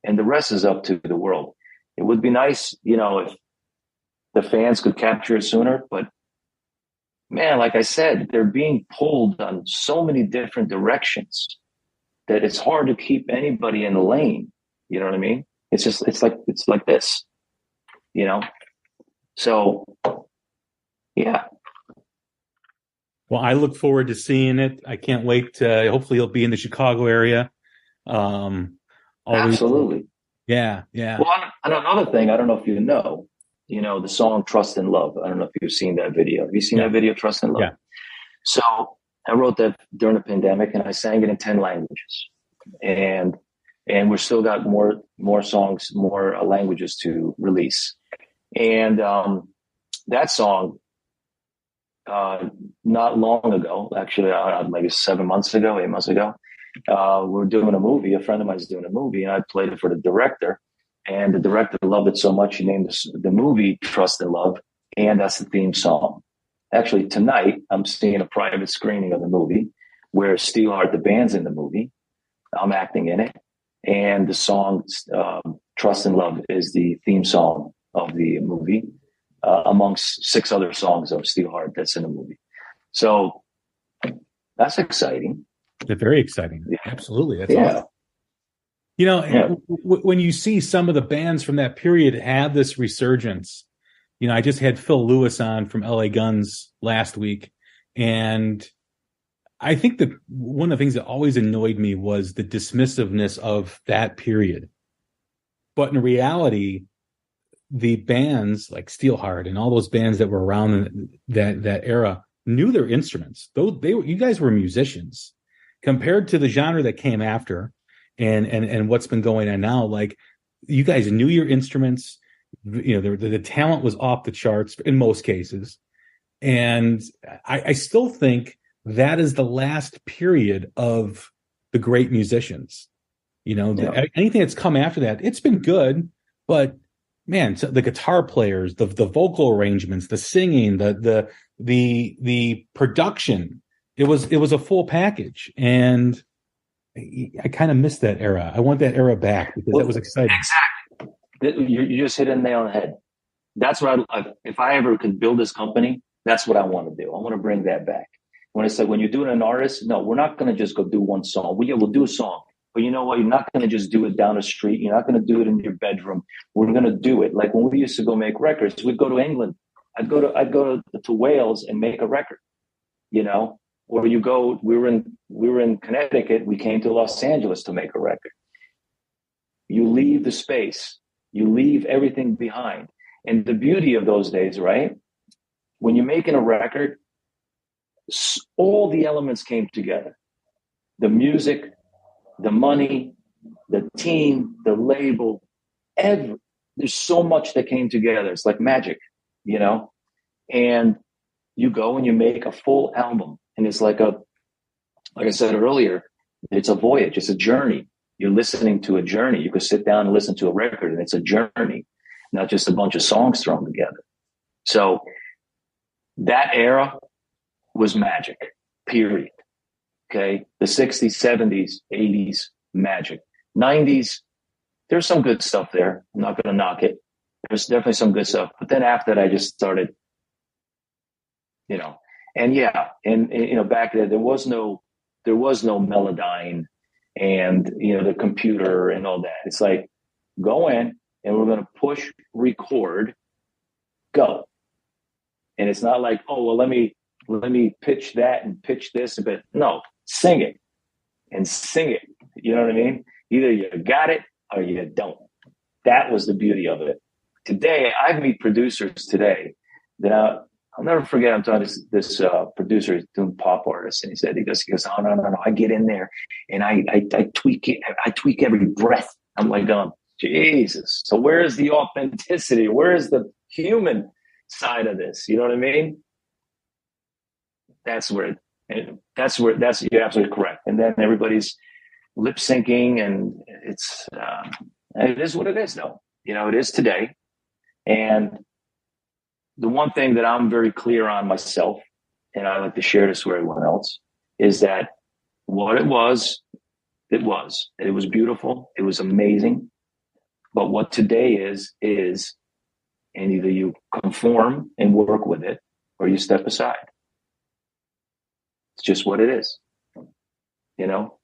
And the rest is up to the world. It would be nice, you know, the fans could capture it sooner. But man, like I said, they're being pulled on so many different directions that it's hard to keep anybody in the lane. You know what I mean? It's like this, you know? So, yeah. Well, I look forward to seeing it. I can't wait. Hopefully you'll be in the Chicago area. Absolutely. Yeah. Well, and another thing, I don't know if you know, the song Trust and Love. I don't know if you've seen that video. Have you seen that video, Trust and Love? Yeah. So I wrote that during the pandemic, and I sang it in 10 languages. And we're still got more songs, more languages to release. And that song, not long ago, actually, maybe 8 months ago, we're doing a movie. A friend of mine is doing a movie, and I played it for the director. And the director loved it so much, he named the movie Trust and Love, and that's the theme song. Actually, tonight, I'm seeing a private screening of the movie where Steelheart, the band's in the movie. I'm acting in it. And the song Trust and Love is the theme song of the movie, amongst 6 other songs of Steelheart that's in the movie. So that's exciting. They're very exciting. Yeah. Absolutely. That's awesome. When you see some of the bands from that period have this resurgence, I just had Phil Lewis on from LA Guns last week. And I think that one of the things that always annoyed me was the dismissiveness of that period. But in reality, the bands like Steelheart and all those bands that were around in that era knew their instruments. You guys were musicians compared to the genre that came after and what's been going on now. Like, you guys knew your instruments. The talent was off the charts in most cases. And I still think that is the last period of the great musicians. Anything that's come after that, it's been good, but man, so the guitar players, the vocal arrangements, the singing, the production, it was a full package. And I kind of miss that era. I want that era back because that was exciting. Exactly. You just hit a nail on the head. That's what if I ever could build this company, that's what I want to do. I want to bring that back. When it's like, when you're doing an artist, no, we're not going to just go do one song. We'll do a song. But you know what? You're not going to just do it down the street. You're not going to do it in your bedroom. We're going to do it. Like when we used to go make records, we'd go to England. I'd go to Wales and make a record, or we were in Connecticut. We came to Los Angeles to make a record. You leave the space, you leave everything behind. And the beauty of those days, right? When you're making a record, all the elements came together. The music, the money, the team, the label, there's so much that came together. It's like magic, and you go and you make a full album. And it's like I said earlier, it's a voyage. It's a journey. You're listening to a journey. You could sit down and listen to a record and it's a journey, not just a bunch of songs thrown together. So that era was magic, period. Okay. The 60s, 70s, 80s, magic. 90s, there's some good stuff there. I'm not going to knock it. There's definitely some good stuff. But then after that, I just started, and back then there was no Melodyne and, the computer and all that. It's like, go in and we're going to push record, go. And it's not like, oh, well, let me pitch that and pitch this, but no, sing it and sing it. You know what I mean? Either you got it or you don't. That was the beauty of it. Today, I meet producers today that I'll never forget. I'm talking to this producer doing pop artists, and he goes, oh, no. I get in there and I tweak it. I tweak every breath. I'm like, Jesus. So where is the authenticity? Where is the human side of this? You know what I mean? You're absolutely correct. And then everybody's lip syncing, and it is what it is, though. It is today. And the one thing that I'm very clear on myself, and I like to share this with everyone else, is that what it was. It was beautiful. It was amazing. But what today is and either you conform and work with it, or you step aside. It's just what it is, you know?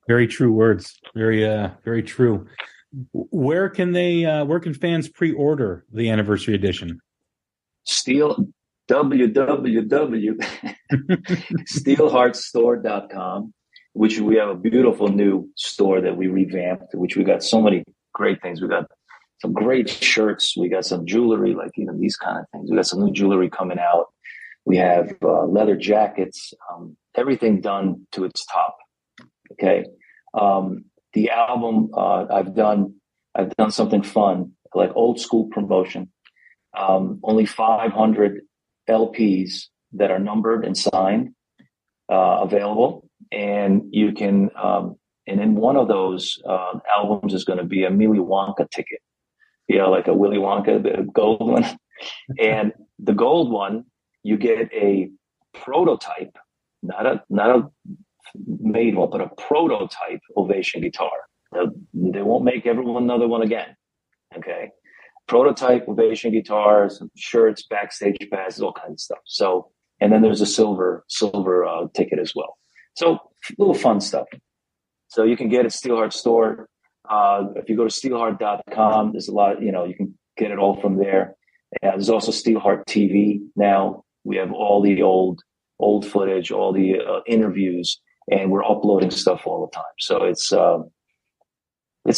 Very true words. Very true. Where can fans pre-order the anniversary edition? Steelheartstore.com, which we have a beautiful new store that we revamped, which we got so many great things. We got some great shirts. We got some jewelry, like, you know, these kind of things. We got some new jewelry coming out. We have leather jackets, everything done to its top. Okay. The album, I've done something fun, like old school promotion. Only 500 LPs that are numbered and signed, available. And you can, and in one of those albums is going to be a Willy Wonka ticket. You know, like a Willy Wonka, the gold one. And the gold one, you get a prototype, not a made one, but a prototype Ovation guitar. They won't make everyone another one again. Okay. Prototype Ovation guitars, shirts, backstage passes, all kinds of stuff. So, and then there's a silver ticket as well. So little fun stuff. So you can get it at Steelheart Store. If you go to steelheart.com, there's a lot, you can get it all from there. There's also Steelheart TV now. We have all the old footage, all the interviews, and we're uploading stuff all the time. So it's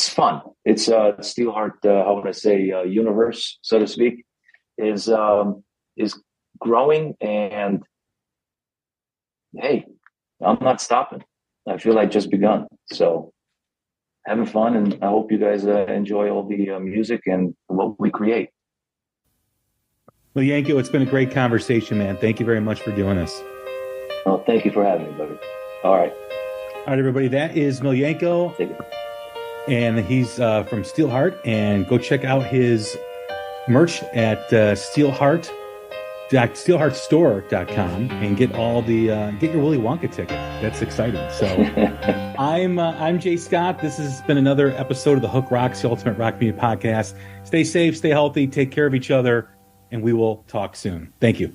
fun. It's Steelheart, how would I say, universe, so to speak, is growing. And hey, I'm not stopping. I feel like just begun. So having fun, and I hope you guys enjoy all the music and what we create. Well, Miljenko, it's been a great conversation, man. Thank you very much for doing this. Oh, thank you for having me, buddy. All right, everybody. That is Miljenko, and he's from Steelheart. And go check out his merch at steelheartstore.com and get all the get your Willy Wonka ticket. That's exciting. So I'm Jay Scott. This has been another episode of the Hook Rocks, the Ultimate Rock Community Podcast. Stay safe, stay healthy, take care of each other, and we will talk soon. Thank you.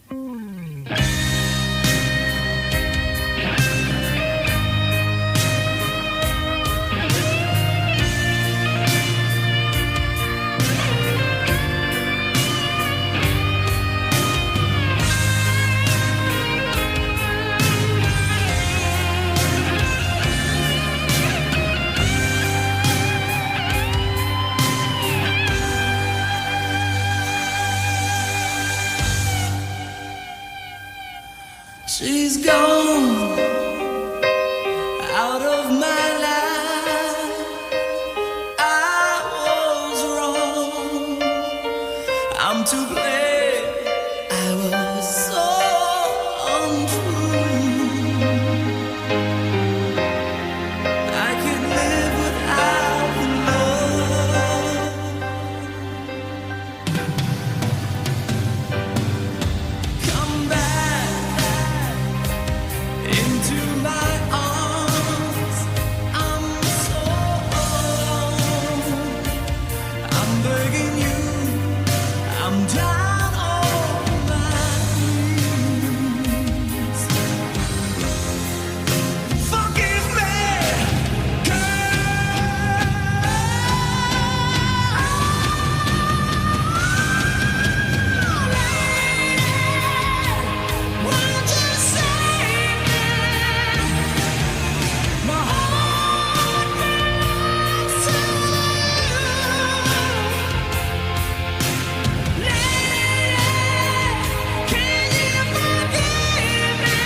She's gone out of my life. I was wrong. I'm to blame. I was so untrue. I could live without love. Come back into my arms. I'm so alone. I'm begging you. I'm down on my knees. Forgive me, girl. Won't you save me? My heart belongs to you. Lady, can you forgive me?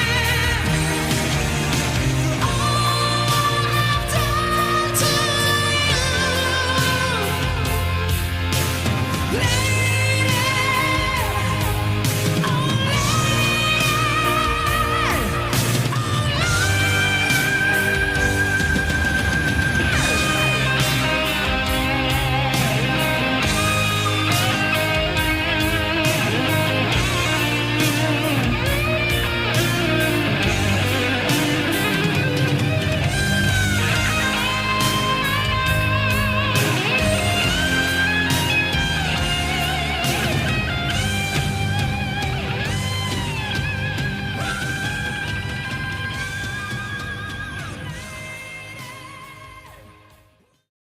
All I've done to you. Lady,